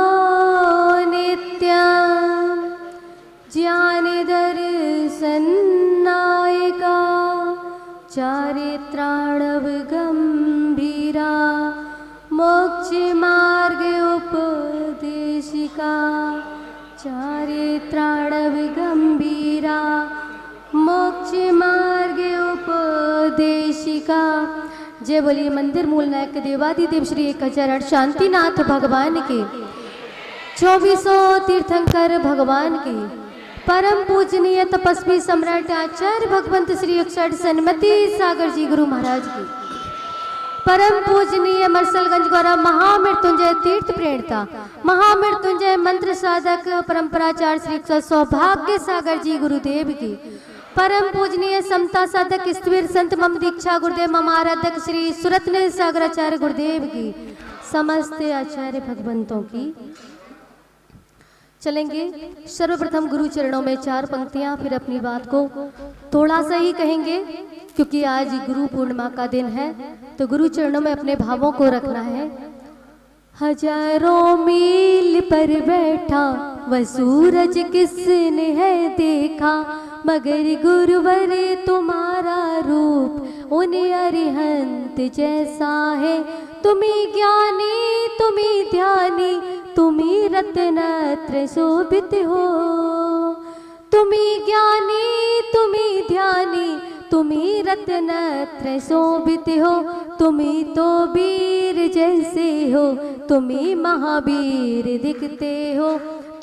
नित्यं ज्ञान दर्शनायिका, चारित्राणव गंभीरा, मोक्ष मार्ग उपदेशिका, चारित्राणव गंभीरा, मोक्ष मार्ग उपदेशिका। जय बोलिए मंदिर मूल नायक देवादिदेव श्री 1008 शांतिनाथ भगवान के, 2400 तीर्थंकर भगवान की, परम पूजनीय तपस्वी सम्राट आचार्य भगवंत श्री 108 सन्मति सागर जी गुरु महाराज की, परम पूजनीय मरसलगंज गौरव महामृत्युंजय तीर्थ प्रेरणता महामृत्युंजय मंत्र साधक परंपराचार्य श्री 100 सौभाग्य सागर जी गुरुदेव की, परम पूजनीय समता साधक स्थिर संत मम दीक्षा गुरुदेव मम आराधक श्री सुरत्न सागराचार्य गुरुदेव की, समस्त आचार्य भगवंतों की। चलेंगे सर्वप्रथम गुरु चरणों में 4 पंक्तियां, फिर अपनी बात को थोड़ा सा ही कहेंगे क्योंकि आज गुरु पूर्णिमा का दिन है, तो गुरु चरणों में अपने भावों को रखना है। हजारों मील पर बैठा वह सूरज किसने है देखा, मगर गुरुवर तुम्हारा रूप उन अरिहंत जैसा है। तुम्ही ज्ञानी तुम्ही ध्यानी तुम्ही रत्नत्र शोभित हो, तुम्ही ज्ञानी तुम्ही ध्यानी तुम्ही रत्नत्र शोभित हो। तुम्ही तो वीर जैसे हो तुम्ही महावीर दिखते हो,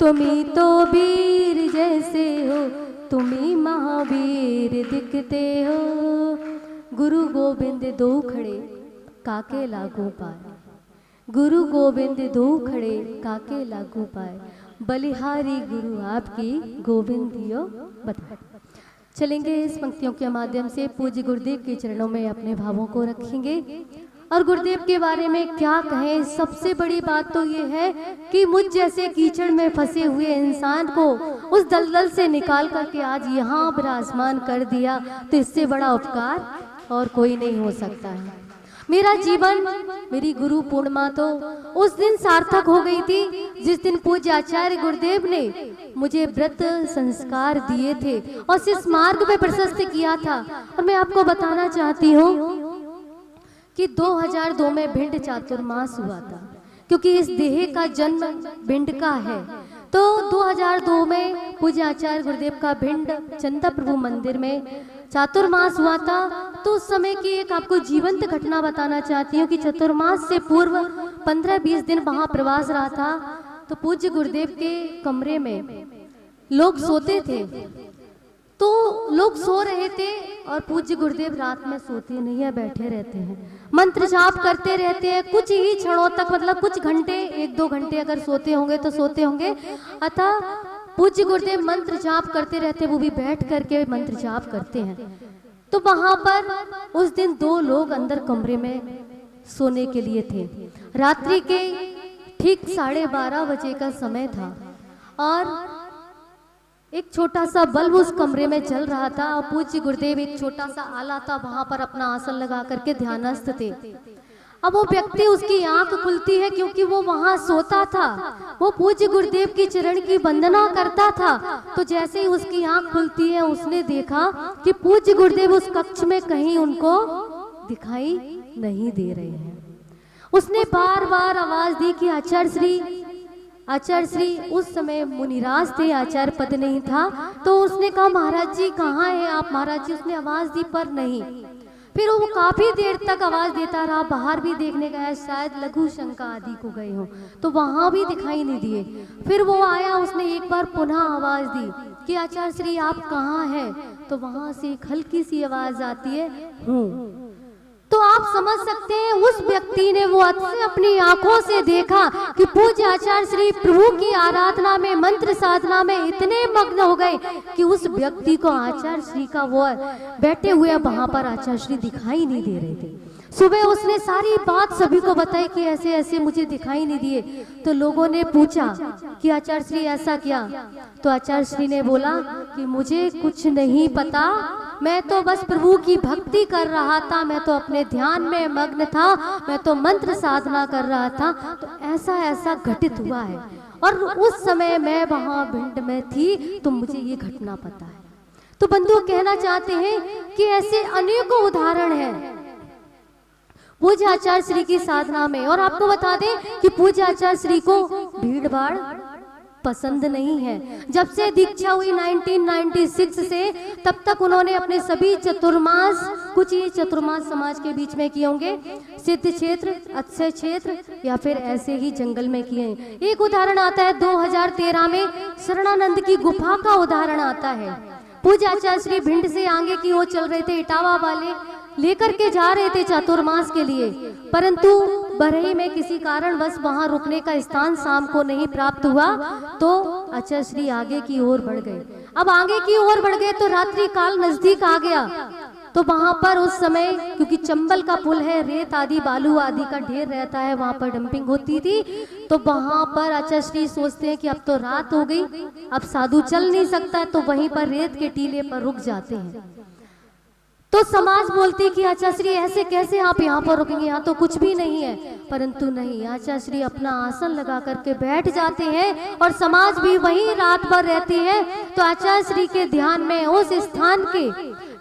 तुम्ही तो वीर जैसे हो तुम्ही महावीर दिखते हो। गुरु गोविंद दो खड़े काके लागू पाए, गुरु गोविंद दो खड़े काके लागू पाए, बलिहारी गुरु आपकी गोविंद दियो बताए। चलेंगे इस पंक्तियों के माध्यम से पूज्य गुरुदेव के चरणों में अपने भावों को रखेंगे और गुरुदेव के बारे में क्या कहें। सबसे बड़ी बात तो ये है कि मुझ जैसे कीचड़ में फंसे हुए इंसान को उस दलदल से निकाल करके आज यहाँ विराजमान कर दिया, तो इससे बड़ा उपकार और कोई नहीं हो सकता है। मेरा जीवन, मेरी गुरु पूर्णिमा तो उस दिन सार्थक हो गई थी जिस दिन पूज्य आचार्य गुरुदेव ने मुझे व्रत संस्कार दिए थे और इस मार्ग में प्रशस्त किया था। और मैं आपको बताना चाहती हूँ कि 2002 में भिंड चातुर्मास हुआ था, क्योंकि इस देह का जन्म भिंड का है। तो 2002 में पूज्य आचार्य गुरुदेव का भिंड चंदा प्रभु मंदिर में चातुर्मास हुआ था। तो उस समय की एक आपको जीवंत घटना बताना चाहती हूँ कि चतुर्मास से पूर्व 15-20 दिन वहां प्रवास रहा था। तो पूज्य गुरुदेव के कमरे में लोग सोते थे, तो लोग सो रहे थे और पूज्य गुरुदेव रात में सोते नहीं है, बैठे रहते हैं, मंत्र जाप करते रहते हैं कुछ ही क्षणों तक, मतलब कुछ घंटे, 1-2 घंटे अगर सोते होंगे तो सोते होंगे। अतः पूज्य गुरुदेव मंत्र जाप करते रहते, वो भी बैठ करके मंत्र जाप करते हैं। तो वहां पर उस दिन 2 लोग अंदर कमरे में सोने के लिए थे। रात्रि के ठीक 12:30 बजे का समय था और एक छोटा सा बल्ब उस कमरे में जल रहा था और पूज्य गुरुदेव एक छोटा सा आला था, वहां पर अपना आसन लगा करके ध्यानस्थ थे। अब वो व्यक्ति, उसकी आंख खुलती है क्योंकि वो वहां सोता था, वो पूज्य गुरुदेव की चरण की वंदना करता था। तो जैसे ही उसकी आंख खुलती है, उसने देखा कि पूज्य गुरुदेव उस कक्ष में कहीं उनको दिखाई नहीं दे रहे हैं। उसने बार बार आवाज दी कि आचार्य श्री। उस समय मुनिराज थे, आचार्य पद नहीं था। तो उसने कहा महाराज जी कहाँ हैं आप महाराज जी? उसने आवाज दी पर नहीं। फिर वो काफी देर तक आवाज देता रहा, बाहर भी देखने गया, शायद लघु शंका आदि को गए हो, तो वहां भी दिखाई नहीं दिए। फिर वो आया, उसने एक बार पुनः आवाज दी कि आचार्य श्री आप कहाँ हैं? तो वहां से एक हल्की सी आवाज आती है, हूँ। तो आप समझ सकते हैं उस व्यक्ति ने वो अपनी आंखों से देखा कि पूज्य आचार्य श्री प्रभु की आराधना में, मंत्र साधना में इतने मग्न हो गए कि उस व्यक्ति को आचार्य श्री का वो बैठे हुए वहां पर आचार्य श्री दिखाई नहीं दे रहे थे। सुबह उसने सारी बात सभी को बताई कि ऐसे ऐसे मुझे दिखाई नहीं दिए। तो लोगों ने पूछा कि आचार्य श्री ऐसा क्या? तो आचार्य श्री ने बोला कि मुझे कुछ नहीं पता, मैं तो बस प्रभु की भक्ति कर रहा था, मैं तो अपने ध्यान में मग्न था, मैं तो मंत्र साधना कर रहा था। तो ऐसा ऐसा घटित हुआ है और उस समय मैं वहां भिंड में थी, तो मुझे ये घटना पता है। तो बंधु कहना चाहते हैं कि ऐसे अनेकों उदाहरण हैं पूज्य आचार्य श्री की साधना में। और आपको बता दें कि पूज्य आचार्य श्री को भीड़ भाड़ पसंद नहीं है। जब से दीक्षा हुई 1996 से, तब तक उन्होंने अपने सभी चतुर्मास, कुछ ही चतुर्मास समाज के बीच में किए होंगे, सिद्ध क्षेत्र, अक्षय क्षेत्र या फिर ऐसे ही जंगल में किए हैं। एक उदाहरण आता है 2013 में शरणानंद की गुफा का उदाहरण आता है। पूज्य आचार्य श्री भिंड से आगे की ओर चल रहे थे, इटावा वाले लेकर के जा रहे थे चातुर्मास के लिए, परंतु बरही में किसी कारणवश वहां रुकने का स्थान शाम को नहीं प्राप्त हुआ। तो आचार्य श्री आगे की ओर बढ़ गए। अब आगे की ओर बढ़ गए तो रात्रि काल नजदीक आ गया। तो वहां पर उस समय क्योंकि चंबल का पुल है, रेत आदि बालू आदि का ढेर रहता है, वहां पर डंपिंग होती थी। तो वहां पर आचार्य श्री सोचते हैं कि अब तो रात हो गई, अब साधु चल नहीं सकता है, तो वहीं पर रेत के टीले पर रुक जाते हैं। तो समाज बोलती कि आचार्य श्री ऐसे कैसे आप यहाँ पर रुकेंगे, यहाँ तो कुछ भी नहीं है। परंतु नहीं, आचार्य श्री अपना आसन लगा करके बैठ जाते हैं और समाज भी वहीं रात भर रहती है। तो आचार्य श्री के ध्यान में उस स्थान के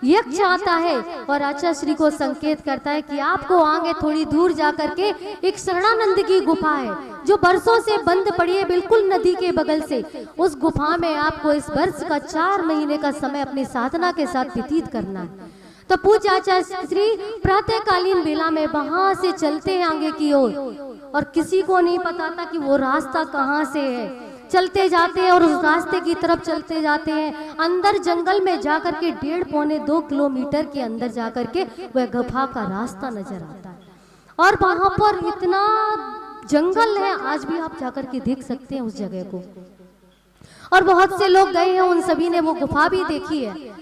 यक्ष आता है और आचार्य श्री को संकेत करता है कि आपको आगे थोड़ी दूर जा करके एक शरणानंद की गुफा है जो बरसों से बंद पड़ी है, बिल्कुल नदी के बगल से। उस गुफा में आपको इस वर्ष का 4 महीने का समय अपनी साधना के साथ व्यतीत करना है। तो पूज्य आचार्य श्री प्रातःकालीन बेला में वहां से चलते हैं आगे की ओर, और किसी को नहीं पता था कि वो रास्ता कहाँ से है। चलते जाते हैं और उस रास्ते की तरफ चलते जाते हैं। अंदर जंगल में जाकर के 1.5-2 किलोमीटर के अंदर जाकर के वह गुफा का रास्ता नजर आता है। और वहां पर इतना जंगल है, आज भी आप जाकर के देख सकते हैं उस जगह को। और बहुत से लोग गए हैं, उन सभी ने वो गुफा भी देखी है।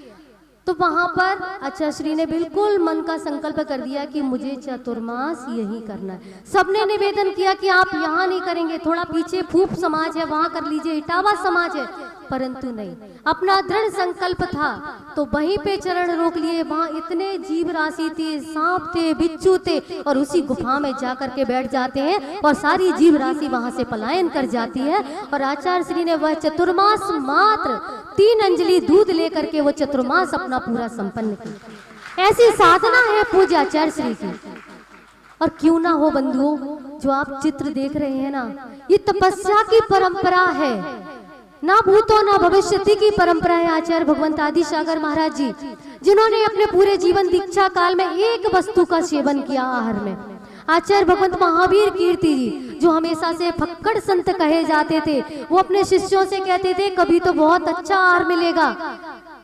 तो वहां पर आचार्य श्री ने बिल्कुल मन का संकल्प कर दिया कि मुझे चतुर्मास यही करना है। सबने निवेदन किया कि आप यहाँ नहीं करेंगे, थोड़ा पीछे फूफ समाज है वहां कर लीजिए, इटावा समाज है, परंतु नहीं, अपना दृढ़ संकल्प था तो वहीं पे चरण रोक लिए। वहां इतने जीव राशि थे, सांप थे, बिच्छू थे, और उसी गुफा में जाकर के बैठ जाते हैं और सारी जीव राशि वहां से पलायन कर जाती है। और आचार्य श्री ने वह चतुर्मास मात्र 3 अंजलि दूध लेकर के वो चतुर्मास अपना पूरा संपन्न किया। ऐसी साधना है पूज्य आचार्य श्री की। और क्यों ना हो बंधुओं, जो आप चित्र देख रहे हैं ना, ये तपस्या की परंपरा है, ना भूतो ना भविष्यति की परंपरा है। आचार्य भगवंत आदि सागर महाराज जी, जिन्होंने अपने पूरे जीवन दीक्षा काल में एक वस्तु का सेवन किया आहार में। आचार्य भगवंत महावीर कीर्ति जी, जो हमेशा से फक्कड़ संत कहे जाते थे, वो अपने शिष्यों से कहते थे कभी तो बहुत अच्छा आहार मिलेगा,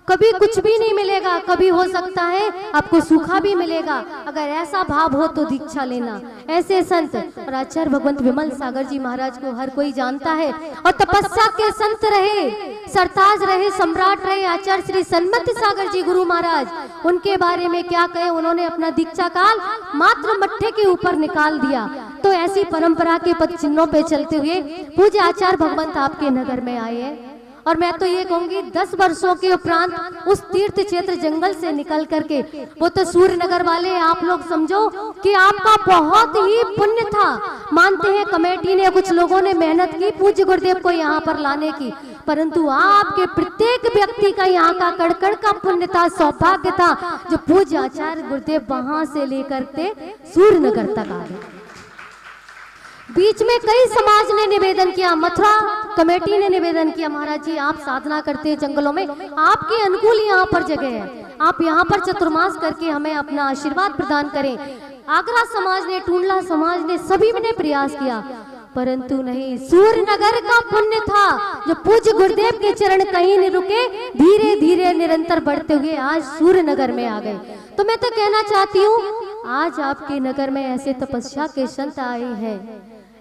कभी कुछ भी नहीं मिलेगा, कभी हो सकता है आपको सूखा भी मिलेगा। अगर ऐसा भाव हो तो दीक्षा लेना। ऐसे संत, और आचार्य भगवंत विमल सागर जी महाराज को हर कोई जानता है, और तपस्या के संत रहे, सरताज रहे, सम्राट रहे आचार्य श्री सन्मति सागर जी गुरु महाराज। उनके बारे में क्या कहे, उन्होंने अपना दीक्षा काल मात्र मट्ठे के ऊपर निकाल दिया। तो ऐसी परंपरा के पद चिन्हों पे चलते हुए पूज्य आचार्य भगवंत आपके नगर में आए हैं। और मैं तो ये कहूंगी 10 वर्षों के उपरांत उस तीर्थ क्षेत्र जंगल से निकल करके, वो तो सूर्य नगर वाले आप लोग समझो कि आपका बहुत ही पुण्य था। मानते हैं कमेटी ने, कुछ लोगों ने मेहनत की पूज्य गुरुदेव को यहाँ पर लाने की, परंतु आपके प्रत्येक व्यक्ति का यहाँ का कड़कड़ का पुण्य था, सौभाग्य था, जो पूज्य आचार्य गुरुदेव वहां से लेकर के सूर्य नगर तक आ गए। बीच में कई समाज ने निवेदन किया, मथुरा कमेटी ने निवेदन किया, महाराज जी आप साधना करते हैं जंगलों में, आपके अनुकूल यहाँ पर जगह है, आप यहाँ पर चतुर्मास करके हमें अपना आशीर्वाद प्रदान करें। आगरा समाज ने, टूंडला समाज ने, सभी ने प्रयास किया, परंतु नहीं। सूर्य नगर का पुण्य था, जो पूज्य गुरुदेव के चरण कहीं नहीं रुके, धीरे धीरे निरंतर बढ़ते हुए आज सूर्य नगर में आ गए। तो मैं तो कहना चाहती हूँ, आज आपके नगर में ऐसे तपस्या के संत आए हैं,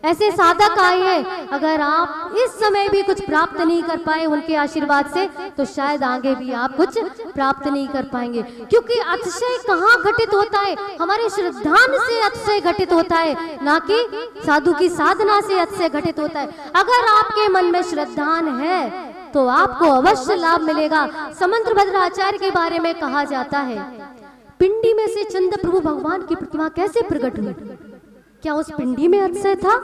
ऐसे साधक आए हैं। अगर आप इस समय भी कुछ प्राप्त नहीं कर पाए उनके आशीर्वाद से, तो शायद आगे भी आप कुछ प्राप्त नहीं कर पाएंगे, क्योंकि अतिशय कहाँ घटित होता है, हमारे श्रद्धान से अतिशय घटित होता है, ना कि साधु की साधना से अतिशय घटित होता है। अगर आपके मन में श्रद्धान है तो आपको अवश्य लाभ मिलेगा। समंत्र भद्र आचार्य के बारे में कहा जाता है, पिंडी में से चंद्र प्रभु भगवान की प्रतिमा कैसे प्रकट हुई? क्या उस पिंडी में अतिशय था?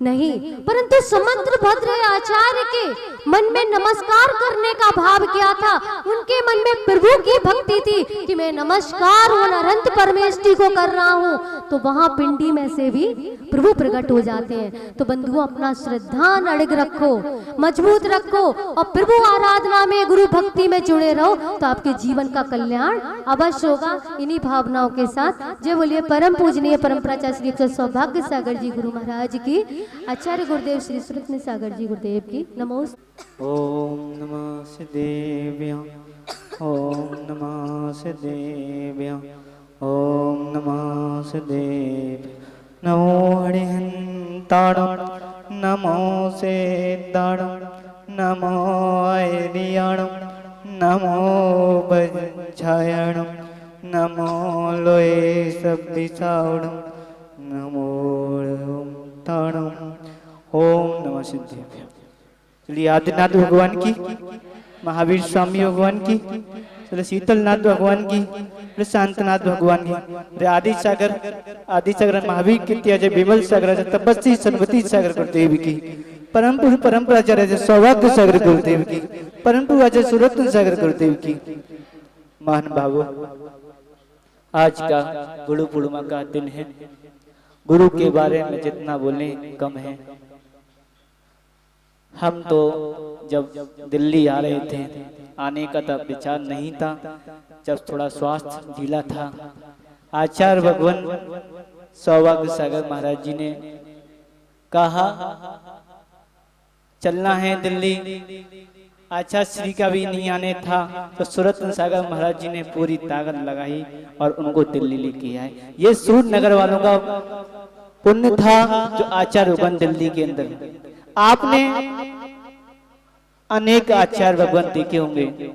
नहीं, परंतु समंत्र भद्र आचार्य के मन में नमस्कार करने का भाव क्या था? उनके मन में प्रभु की भक्ति थी कि मैं नमस्कार उन अनंत परमेष्टि को कर रहा हूँ, तो वहां पिंडी में से भी प्रभु प्रकट हो जाते हैं। तो बंधुओं, अपना श्रद्धान अड़ग रखो, मजबूत रखो, और प्रभु आराधना में, गुरु भक्ति में जुड़े रहो, तो आपके जीवन का कल्याण अवश्य होगा। इन्हीं भावनाओं के साथ जय बोलिए परम पूजनीय परम्पराचार्य श्री सौभाग्य सागर जी गुरु महाराज की, आचार्य गुरुदेव श्री सुरत्न सागर जी गुरुदेव की नमोस्तुते। ओम नमः सिद्धेभ्यः, ओम नमः सिद्धेभ्यः, ओम नमः सिद्धेभ्यः। नमो हरिहन्ताणं, नमो सिद्धाणं, नमो ऐर्याणं, नमो वज्रायणं, नमो लोए सब्बिसावणं नमो ताणं ओम नमः सिद्धेभ्यो। चलिए आदिनाथ भगवान की, महावीर स्वामी भगवान की, चलो शीतलनाथ भगवान की, शांतनाथ भगवान की, आदि सागर महावीर की, अजय विमल सागर, तपस्वी सनवती सागर गुरुदेव की, परम पुरुष परम्पराचार्य सौभाग्य सागर गुरुदेव की, परम पुरुष अजय सुरत्न सागर गुरुदेव की। महान भावो, आज का गुरु पूर्णिमा का दिन है। गुरु के बारे में जितना बोले कम है। हम तो जब दिल्ली आ रहे थे, आने का तब विचार नहीं था, जब थोड़ा स्वास्थ्य ढीला था, आचार्य भगवान सौभाग्य सागर महाराज जी ने कहा चलना है दिल्ली। आचार्य श्री का भी नहीं आने था, तो सुरत्न सागर महाराज जी ने पूरी ताकत लगाई और उनको दिल्ली लेके आए। ये सूर नगर वालों का पुण्य था जो आचार्य भगवान दिल्ली के अंदर। आपने अनेक आचार्य भगवान देखे होंगे।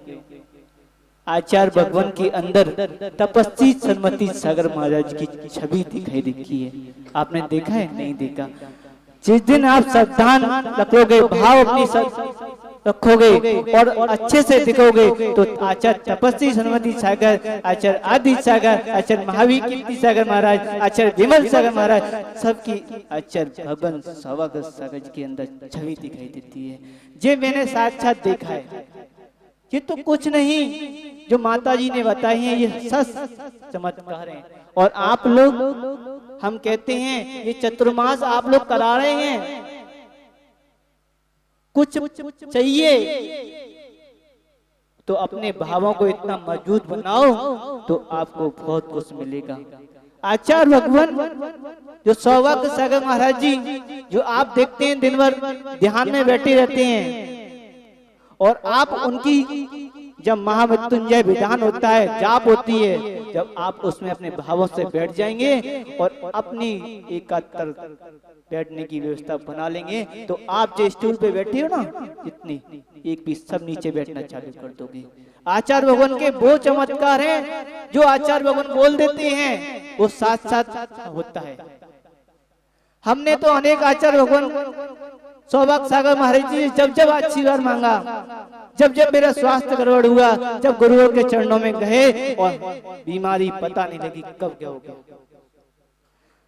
आचार्य भगवान के अंदर तपस्वी सन्मति सागर महाराज की छवि दिखाई देती है। आपने देखा है? नहीं देखा। जिस दिन आप सावधान रखोगे, भाव अपनी रखोगे और अच्छे से दिखोगे, तो आचार्य तपस्वी सन्मति सागर, आचार्य आदि सागर, आचार्य महावीर कीर्ति सागर महाराज, आचार्य विमल सागर महाराज, सबकी आचार्य भगवान सौभाग्य सागर के अंदर छवि दिखाई देती है। ये मैंने साक्षात देखा है। ये तो कुछ नहीं जो माता जी ने बताई है, ये सच चमत्कार है। और आप लोग, हम कहते हैं ये चतुर्मास आप लोग करा रहे हैं, कुछ चाहिए तो अपने भावों को इतना मजबूत बनाओ तो आपको बहुत कुछ मिलेगा। आचार्य भगवान जो सौभाग्य सागर महाराज जी, जो आप देखते हैं दिन भर ध्यान में बैठे रहते हैं, और आप उनकी जब महामृत्युंजय विधान होता है, जाप होती है, जब आप उसमें अपने भावों से बैठ जाएंगे और अपनी एकाग्र बैठने की व्यवस्था बना लेंगे, तो आप जो स्टूल पे बैठे हो ना, इतनी एक पीस सब नीचे बैठना चालू कर दोगे। आचार्य भगवान के वो चमत्कार हैं जो आचार्य भगवान बोल देते हैं, वो साथ साथ होता है। हमने तो अनेक आचार्य भगवान सौभाग्य सागर महाराज जी जब जब आशीर्वाद मांगा, जब जब मेरा स्वास्थ्य गड़बड़ हुआ, जब गुरुओं के चरणों में गए और बीमारी पता नहीं लगी कब क्या हो गया।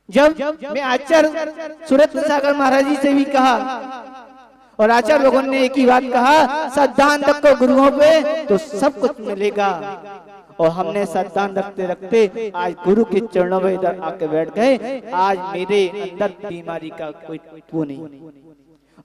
जब मैं आचार्य सुरत्न सागर महाराज जी से भी कहा, और आचार्य भगवान ने एक ही बात कहा, श्रद्धान रखो गुरुओं पे तो सब कुछ मिलेगा। और हमने श्रद्धान रखते रखते आज गुरु के चरणों में इधर आके बैठ गए। आज मेरे अंदर बीमारी का कोई वो नहीं।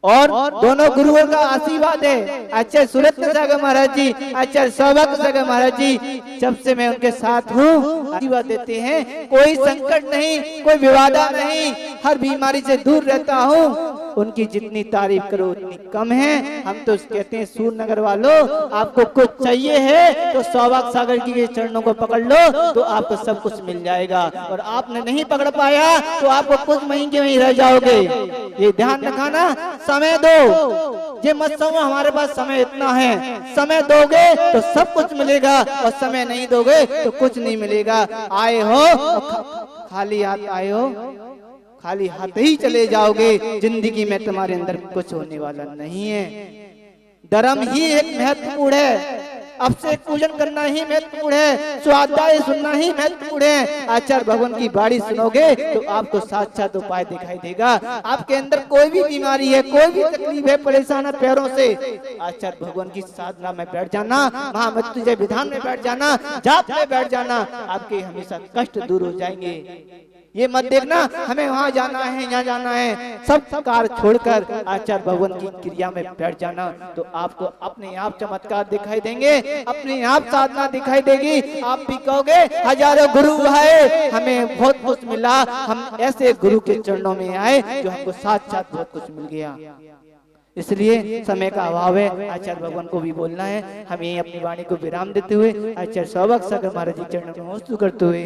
और दोनों गुरुओं का आशीर्वाद है। आचार्य सुरत्न सागर महाराज जी, आचार्य सौभाग्य सागर महाराज जी, जब से मैं उनके साथ हूँ, आशीर्वाद देते हैं। कोई संकट नहीं, कोई विवादा नहीं, हर बीमारी से दूर रहता हूँ। उनकी जितनी तारीफ करो उतनी कम है। हम तो कहते हैं सूर नगर वालों, आपको कुछ चाहिए है तो सौभाग्य सागर की चरणों को पकड़ लो तो आपको सब कुछ मिल जाएगा। और आपने नहीं पकड़ पाया तो आपको कुछ महीने में ही रह जाओगे। ये ध्यान रखना। समय दो, ये मत समझो हमारे पास समय इतना है। समय दोगे तो सब कुछ मिलेगा, और समय नहीं दोगे तो कुछ नहीं मिलेगा। आए हो खाली हाथ आए हो, खाली हाथ ही चले जाओगे। जिंदगी में तुम्हारे अंदर कुछ होने वाला नहीं है। धर्म ही एक महत्वपूर्ण है। अब से पूजन करना ही महत्वपूर्ण है, स्वाध्याय सुनना ही महत्वपूर्ण है। आचार्य भगवान की बाणी सुनोगे तो आपको साक्षात उपाय दिखाई देगा। आपके अंदर कोई भी बीमारी है, कोई भी तकलीफ है, परेशान है पैरों से, आचार्य भगवान की साधना में बैठ जाना, महामृत्युंजय विधान में बैठ जाना, जाप में बैठ जाना, आपके हमेशा कष्ट दूर हो जाएंगे। ये मत देखना हमें वहां जाना है, यहाँ जाना है, सब कार्य छोड़कर आचार्य भगवान की क्रिया में बैठ जाना, तो आपको अपने आप चमत्कार दिखाई देंगे, अपने आप साधना दिखाई देगी। आप भी कहोगे हजारों गुरु आए, हमें बहुत कुछ मिला, हम ऐसे गुरु के चरणों में आए जो हमको साक्षात बहुत कुछ मिल गया। इसलिए समय का अभाव है, आचार्य भगवान को भी बोलना है। हम यही अपनी वाणी को विराम देते हुए आचार्य सौभाग्य सागर महाराज जी चरणों में नमस्कार करते हुए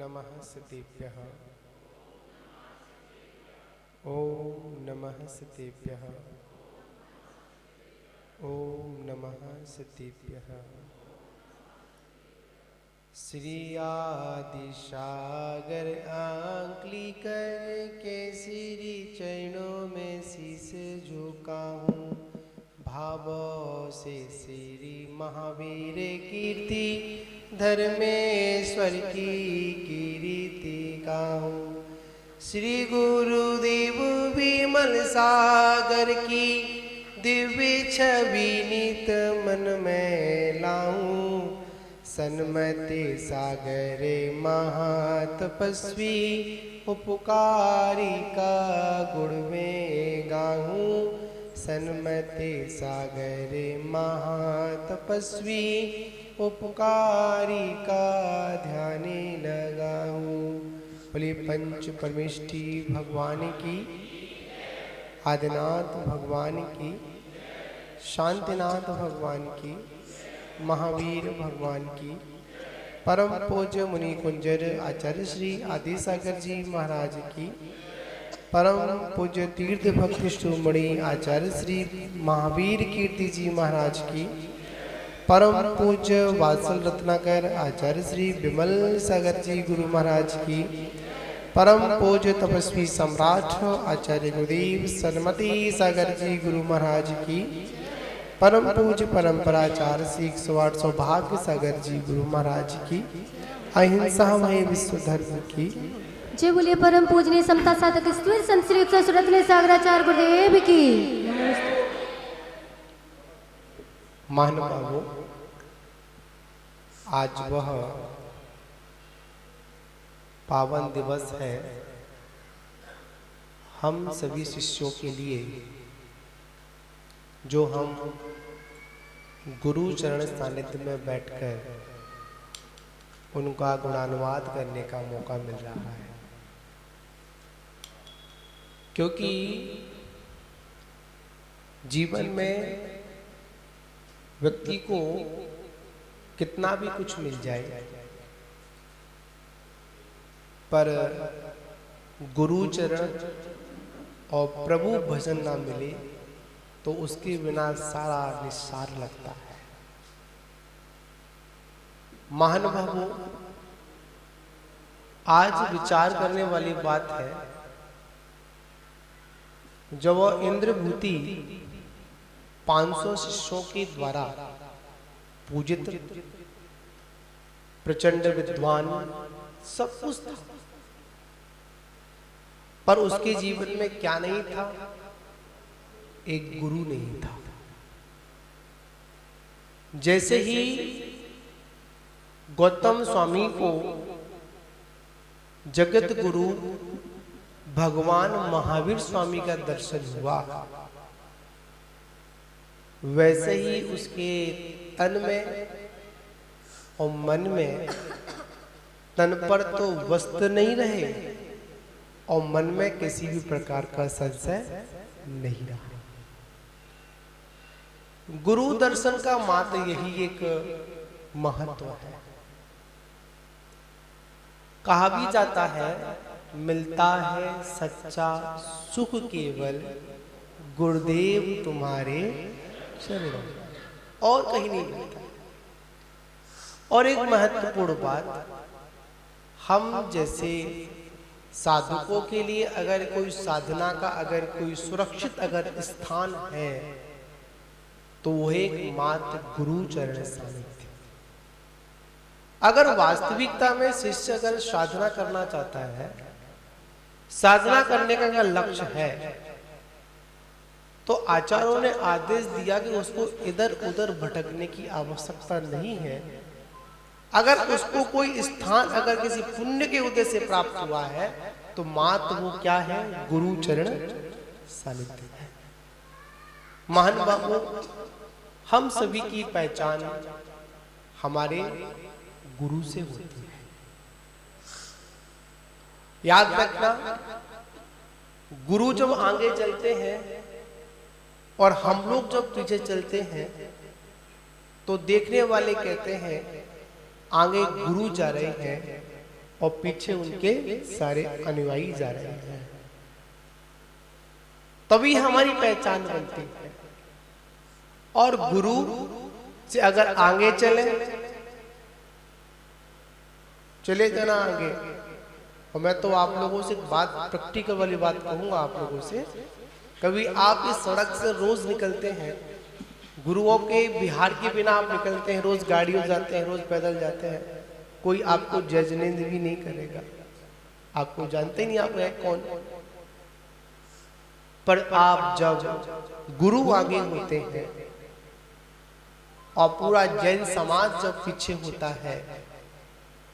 नमः सतेभ्यः। ओम नमः सतेभ्यः। ओम नमः सतेभ्यः। श्री आदि सागर आंकली करके श्री चरणों में शीस झुकाऊं, भावों से श्री महावीर कीर्ति धर्मेश्वर की कीर्ति गाऊं। श्री गुरुदेव विमल सागर की दिव्य छवि नित मन में लाऊं, सन्मति सागरे महातपस्वी उपकारी का गुण में गाऊं, सन्मति सागरे महातपस्वी उपकारी का ध्यान लगाऊं। बोले पंच परमेष्टि भगवान की, आदिनाथ भगवान की, शांतिनाथ भगवान की, महावीर भगवान की, परम पूज्य मुनि कुंजर आचार्य श्री आदि सागर जी महाराज की, परम पूज्य तीर्थ भक्त शिरोमणि आचार्य श्री महावीर कीर्ति जी महाराज की, परम पूज्य वात्सल रत्नाकर आचार्य श्री विमल सागर जी गुरु महाराज की, परम पूज्य तपस्वी सम्राट आचार्य गुरुदेव सन्मति सागर जी गुरु महाराज की, परम पूज्य परंपराचार्य श्री 108 सौभाग्य सागर जी गुरु महाराज की, अहिंसा मय विश्व धर्म की। जय बोलिए परम पूजनीय समता साधक स्तुति संत श्री रत्न सागराचार्य गुरुदेव की। महानुभावों, आज वह पावन दिवस है हम सभी शिष्यों के लिए, जो हम गुरु चरण सानिध्य में बैठकर उनका गुणानुवाद करने का मौका मिल रहा है। क्योंकि जीवन में व्यक्ति को कितना भी कुछ मिल जाए, पर गुरु चरण और प्रभु भजन ना मिले तो उसके बिना सारा निस्सार लगता है। महानुभावों, आज विचार करने वाली बात है, जब वह इंद्रभूति 500 शिष्यों के द्वारा पूजित प्रचंड विद्वान सब कुछ था, पर उसके जीवन में क्या नहीं था? एक गुरु नहीं था। जैसे ही गौतम स्वामी को जगत गुरु भगवान महावीर स्वामी का दर्शन हुआ, वैसे ही उसके तन में और मन में, तन पर तो वस्त्र नहीं रहे और मन में किसी भी प्रकार का संशय नहीं रहा। गुरु दर्शन का मात्र यही एक महत्व है। कहा भी जाता है, मिलता है सच्चा सुख केवल गुरुदेव तुम्हारे चरणों, और कहीं नहीं मिलता। और एक महत्वपूर्ण बात, हम जैसे साधकों के लिए अगर कोई साधना का अगर कोई सुरक्षित अगर स्थान है तो वह एक मात्र गुरु चरण सानिध्य। अगर वास्तविकता में शिष्य अगर साधना करना चाहता है, साधना करने का अगर लक्ष्य है, तो आचार्यों ने आदेश दिया कि उसको इधर उधर भटकने की आवश्यकता नहीं है। अगर उसको कोई स्थान अगर किसी पुण्य के उद्देश्य से प्राप्त हुआ है तो मात्र वो क्या है? गुरु चरण सानिध्य है। महानुभावों, हम सभी की पहचान हमारे गुरु से होती है। याद रखना, गुरु जब आगे चलते हैं और हम लोग जब पीछे चलते हैं तो देखने वाले कहते हैं आगे गुरु जा रहे हैं और पीछे उनके सारे अनुयायी जा रहे हैं। तभी हमारी पहचान बनती है। और गुरु से अगर आगे चले चले जाना आगे। और मैं तो आप लोगों से बात, प्रैक्टिकल वाली बात कहूंगा आप लोगों से। कभी आप इस सड़क से रोज निकलते हैं, गुरुओं के बिहार के बिना आप निकलते हैं, रोज गाड़ियों जाते हैं, रोज पैदल जाते हैं, कोई आपको जजने भी नहीं करेगा, आपको जानते नहीं आप है कौन। पर आप जब गुरु आगे होते हैं और पूरा जैन समाज जब पीछे होता है,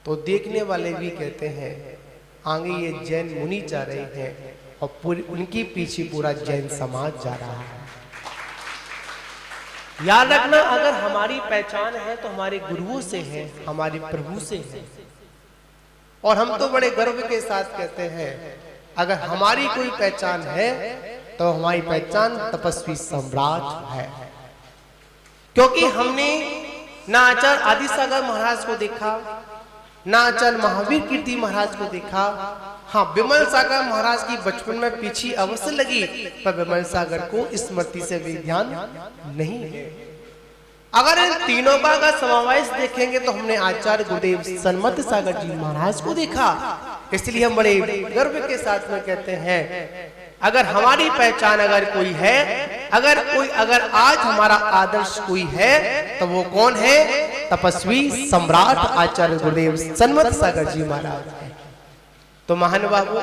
तो देखने वाले भी कहते हैं आगे ये जैन मुनि जा रहे हैं और पूरी उनके पीछे पूरा जैन समाज जा रहा है। याद रखना, अगर हमारी पहचान है तो हमारे गुरुओं से है, हमारे प्रभु से है। और हम तो बड़े गर्व के साथ कहते हैं, अगर हमारी कोई पहचान है तो हमारी पहचान तपस्वी सम्राट है। क्योंकि हमने ना आचार्य आदिसागर महाराज को देखा, ना आचार्य महावीर कीर्ति महाराज को देखा। हाँ, विमल सागर महाराज की बचपन में पीछी अवश्य लगी, पर विमल सागर को स्मृति से भी ध्यान नहीं है। अगर इन तीनों का समावेश देखेंगे तो हमने आचार्य गुरुदेव सन्मत सागर जी महाराज को देखा। इसलिए हम बड़े गर्व के साथ में कहते हैं, अगर हमारी पहचान अगर कोई है, अगर आज हमारा आदर्श कोई है तो वो कौन है? तपस्वी सम्राट आचार्य गुरुदेव सन्मत सागर जी महाराज है। तो महान बाबू,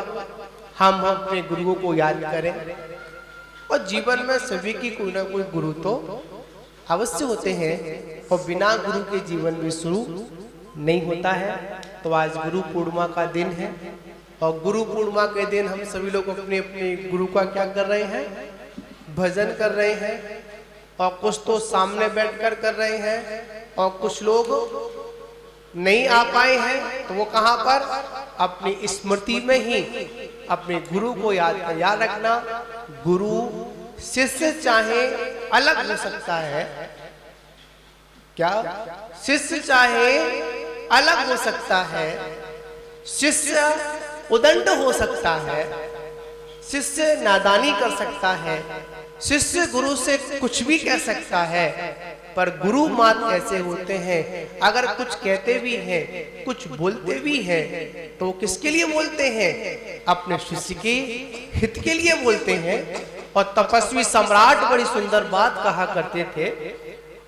हम अपने गुरुओं को याद करें और जीवन में सभी की कोई ना कोई गुरु तो अवश्य होते हैं, और बिना गुरु के जीवन में शुरू नहीं होता है। तो आज गुरु पूर्णिमा का दिन है, और गुरु पूर्णिमा के दिन हम सभी लोग अपने अपने गुरु का क्या कर रहे हैं? भजन कर रहे हैं। और कुछ तो सामने बैठकर कर रहे हैं, और कुछ लोग नहीं आ पाए हैं, तो वो कहां पर? अपनी स्मृति में ही अपने गुरु को याद रखना। गुरु शिष्य चाहे अलग हो सकता है, क्या शिष्य चाहे अलग हो सकता है, शिष्य उदंड हो सकता है, शिष्य नादानी कर सकता है, शिष्य गुरु से कुछ भी कह सकता है, पर गुरु मात ऐसे होते हैं, अगर कुछ कहते भी हैं, कुछ बोलते भी हैं, तो किसके लिए बोलते हैं? अपने शिष्य के हित के लिए बोलते हैं। और तपस्वी सम्राट बड़ी सुंदर बात कहा करते थे,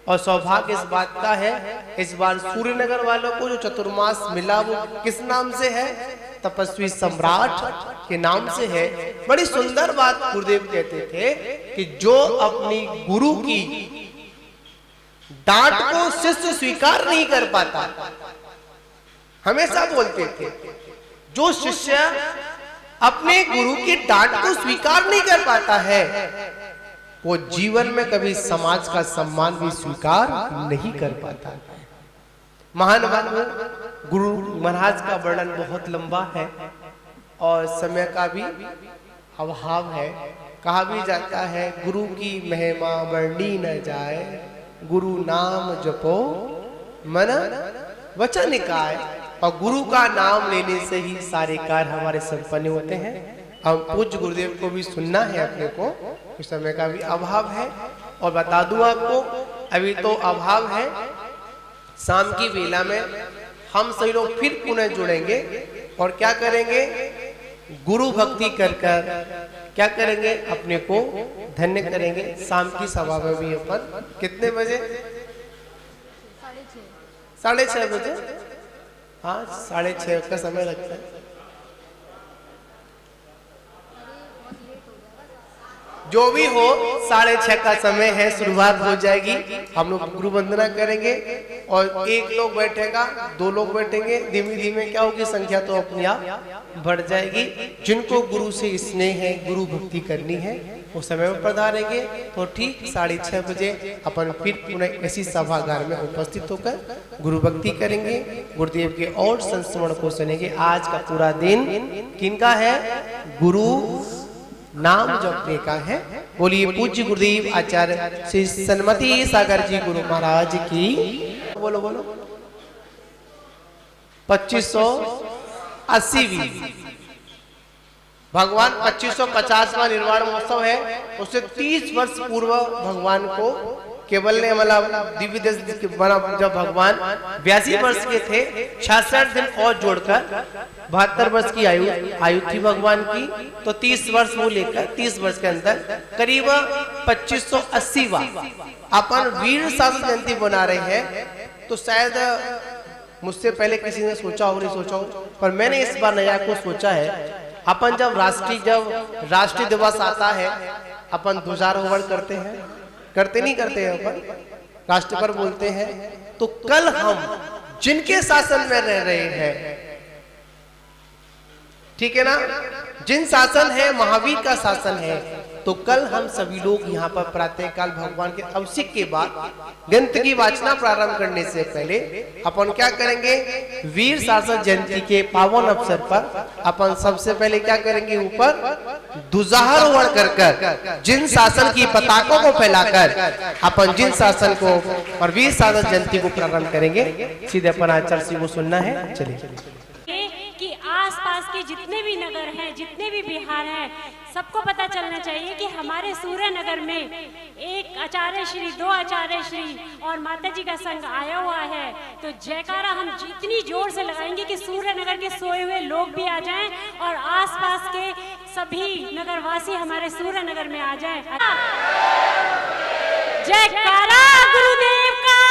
और सौभाग्य इस बात का है, इस बार सूर्यनगर वालों को जो चतुर्मास मिला वो किस नाम से है? तपस्वी सम्राट के नाम से है। बड़ी सुंदर बात गुरुदेव कहते थे कि जो अपनी गुरु की डांट को शिष्य स्वीकार नहीं कर पाता, हमेशा बोलते थे, जो शिष्य अपने गुरु की डांट को स्वीकार नहीं कर पाता है, वो जीवन में कभी समाज का सम्मान भी स्वीकार नहीं कर पाता। महान गुरु महाराज का वर्णन बहुत लंबा है और समय का भी अभाव है। कहा भी जाता है, गुरु की महिमा वर्णी न जाए, गुरु नाम जपो मन वचन निकाय। और गुरु का नाम लेने से ही सारे कार्य हमारे संपन्न होते हैं। हम पूज्य गुरुदेव को भी सुनना है अपने को, इस समय का भी अभाव है। और बता दूं आपको, अभी तो अभाव है, शाम की बेला में हम सभी लोग फिर पुनः जुड़ेंगे और क्या करेंगे? गुरु भक्ति कर क्या करेंगे? अपने को धन्य करेंगे। शाम की सभा में भी अपन कितने बजे? 6:30 बजे। हाँ, 6:30 का समय लगता है। जो भी हो, 6:30 का समय है, शुरुआत हो जाएगी। हम लोग गुरु वंदना करेंगे और एक लोग बैठेगा, 2 लोग बैठेंगे, धीमे धीमे क्या होगी? संख्या तो अपने आप बढ़ जाएगी। जिनको गुरु से स्नेह है, गुरु भक्ति करनी है, वो समय में पधारेंगे। तो ठीक 6:30 बजे अपन फिर पुनः इसी सभागार में उपस्थित होकर गुरु भक्ति करेंगे, गुरुदेव के और संस्मरण को सुनेंगे। आज का पूरा दिन किनका है? गुरु नाम जपने का है। बोलिए पूज्य गुरुदेव आचार्य श्री सन्मति सागर जी गुरु महाराज की। बोलो बोलो। 2580वीं भगवान 2550वां निर्वाण महोत्सव है। उससे 30 वर्ष पूर्व भगवान को केवल ने मतलब दिव्य देश बना जब भगवान 82 वर्ष के थे, 66 दिन और जोड़कर 72 वर्ष की आयु थी भगवान की। तो 30 वर्ष वो लेकर 30 वर्ष के अंदर करीब 2580वां अपन वीर शासन जयंती बना रहे हैं। तो शायद मुझसे पहले किसी ने सोचा हो नहीं सोचा हो, पर मैंने इस बार नया को सोचा है। अपन जब राष्ट्रीय दिवस आता है अपन ध्वजारोहण करते नहीं करते हैं, अपन राष्ट्र पर बोलते हैं। तो कल हम जिनके शासन में रह रहे हैं, ठीक है ना, जिन शासन है महावीर का शासन है, तो कल हम सभी लोग यहाँ पर प्रातःकाल भगवान के अभिषेक के बाद ग्रंथ की वाचना प्रारंभ करने से पहले अपन क्या करेंगे, वीर शासन जयंती के पावन अवसर पर अपन सबसे पहले क्या करेंगे, ऊपर ध्वजारोहण कर जिन शासन की पताकों को फैलाकर अपन जिन शासन को और वीर शासन जयंती को प्रारंभ करेंगे। सीधे अपन आचार्य जी को सुनना है। चलिए। कि आसपास के जितने भी नगर हैं, जितने भी बिहार हैं, सबको पता चलना चाहिए कि हमारे सूर्य नगर में एक आचार्य श्री, 2 आचार्य श्री और माता जी का संघ आया हुआ है। तो जयकारा हम इतनी जोर से लगाएंगे कि सूर्य नगर के सोए हुए लोग भी आ जाएं और आसपास के सभी नगरवासी हमारे सूर्य नगर में आ जाएं। जयकारा गुरुदेव का,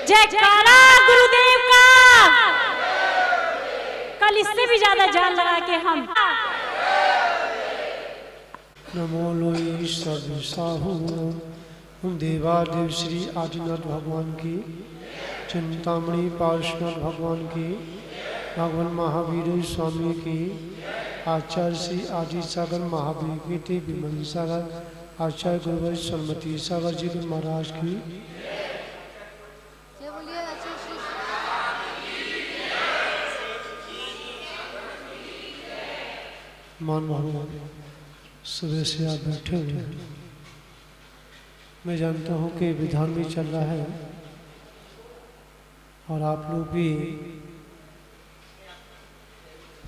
जयकारा गुरुदेव का। कल इससे भी ज्यादा जान लगा के हम नमो लोई सर्वसाहु देवादेव श्री आदिनाथ भगवान की, चिंतामणि पार्श्वनाथ भगवान की, भगवान महावीर स्वामी की, आचार्य श्री आदि सागर महावीर की थे विमल सागर, आचार्य गुरुवर सरमती सागर जी महाराज की। मान भगवान सुबह से आप बैठे हुए हैं। मैं जानता हूँ कि विधान भी चल रहा है और आप लोग भी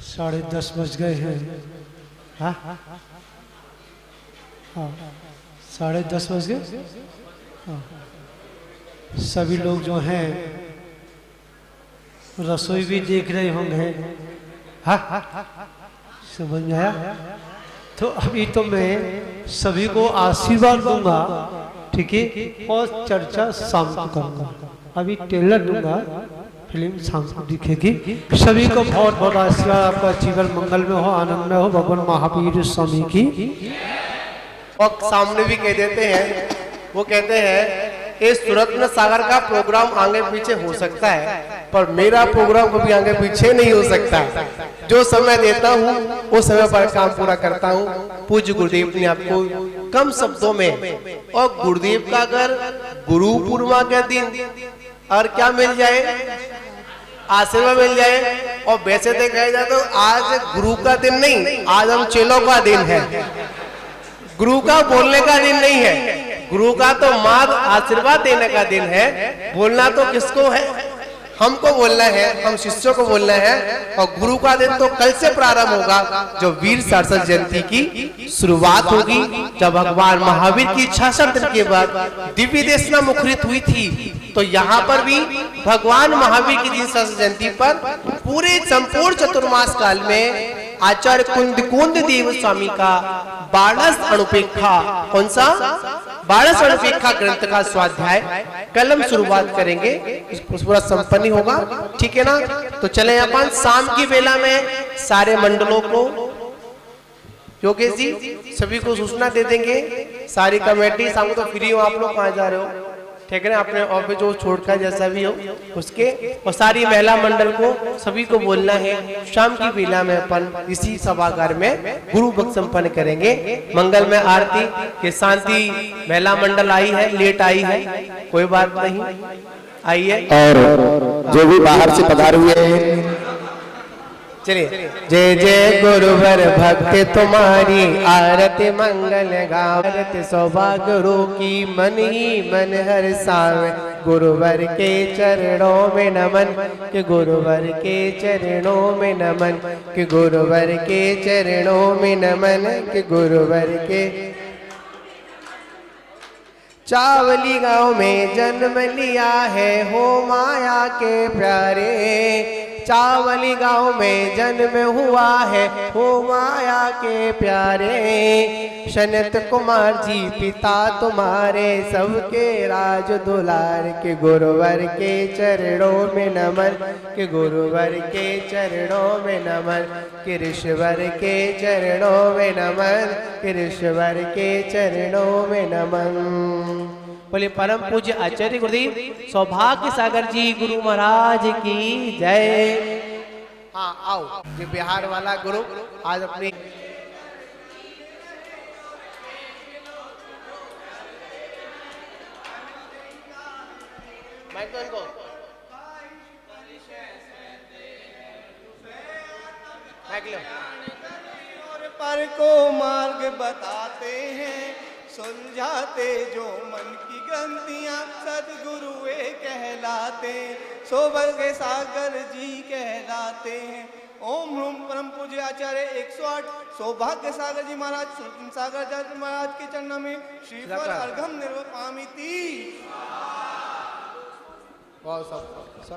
10:30 बज गए हैं। हाँ 10:30 बज गए। हाँ, सभी लोग जो हैं रसोई भी देख रहे होंगे। हाँ समझ में आया? तो अभी तो मैं सभी को आशीर्वाद दूंगा, ठीक है, और चर्चा शाम को करूंगा। अभी ट्रेलर दूंगा, फिल्म शाम को दिखेगी। सभी को बहुत बहुत आशीर्वाद, आपका जीवन मंगल में हो, आनंद में हो, भगवान महावीर स्वामी की। और सामने भी कह देते हैं, वो कहते हैं इस सुरत्न सागर का प्रोग्राम आगे पीछे हो सकता है, पर मेरा प्रोग्राम कभी आगे पीछे नहीं हो सकता। जो समय देता हूँ उस समय पर काम पूरा करता हूँ। पूज्य गुरुदेव ने आपको कम शब्दों में, और गुरुदेव का अगर गुरु पूर्णिमा के दिन और क्या मिल जाए, आशीर्वाद मिल जाए। और वैसे देखा जाए तो आज गुरु का दिन नहीं, आज हम चेलों का दिन है। गुरु का बोलने का दिन नहीं है, गुरु का तो मार्ग आशीर्वाद देने का दिन है। बोलना तो किसको है, हमको बोलना है, हम शिष्यों को बोलना है। और गुरु का दिन तो कल से प्रारंभ होगा, जो वीर शासन जयंती की शुरुआत होगी, जब भगवान महावीर की 66 दिन के बाद दिव्य देशना मुखरित हुई थी। तो यहाँ पर भी भगवान महावीर की वीर शासन जयंती पर पूरे संपूर्ण चतुर्मास काल में आचार्य कुंद देव स्वामी का 12 अणुपेक्षा, कौन सा 12 अणुपेक्षा ग्रंथ का स्वाध्याय कल हम शुरुआत करेंगे, पूरा संपन्न होगा, ठीक है ना। तो चले अपन शाम की बेला में सारे मंडलों को, योगेश जी सभी को सूचना दे देंगे। सारी कमेटी शाम को तो फ्री हो, आप लोग कहाँ जा रहे हो, ठीक है ना, अपने ऑफिस जो छोड़कर जैसा भी हो उसके। और सारी महिला मंडल को सभी को बोलना है, शाम की बेला में अपन इसी सभागार में गुरु भक्त संपन्न करेंगे। मंगल में आरती के शांति महिला मंडल आई है, लेट आई है, कोई बात नहीं, आइए। और जो भी बाहर से पधारे हुए हैं, चलिए। जय जय गुरुवर भक्ति तुम्हारी, आरती मंगल गावत सौभाग्य रो की मन ही मन हर सावे। गुरुवर के चरणों में नमन, कि गुरुवर के चरणों में नमन, कि गुरुवर के चरणों में नमन, कि गुरुवर के। चावली गांव में जन्म लिया है हो माया के प्यारे, चावली गांव में जन्म हुआ है हो माया के प्यारे। सनत कुमार जी पिता तुम्हारे सबके राज दुलार के, गुरुवर के चरणों में नमन, के गुरुवर के चरणों में नमन, के ऋषिवर के चरणों में नमन, के ऋषिवर के चरणों में नमन। बोले परम पूज्य आचार्य गुरुदेव सौभाग्य सागर जी गुरु महाराज की जय। हाँ आओ, ये बिहार वाला गुरु आज अपनी माइक तो इनको माइक लो। पर को मार्ग बताते हैं, सुलझाते जो मन की ग्रंथियां, सदगुरु वे कहलाते, सौभाग्य सागर जी कहलाते हैं। ओम ह्रूम परम पूज्य आचार्य 108 सौभाग्य सागर जी महाराज सागर जी महाराज के चरणों में श्रीफल अर्घम निर्वपामिति। बहुत सब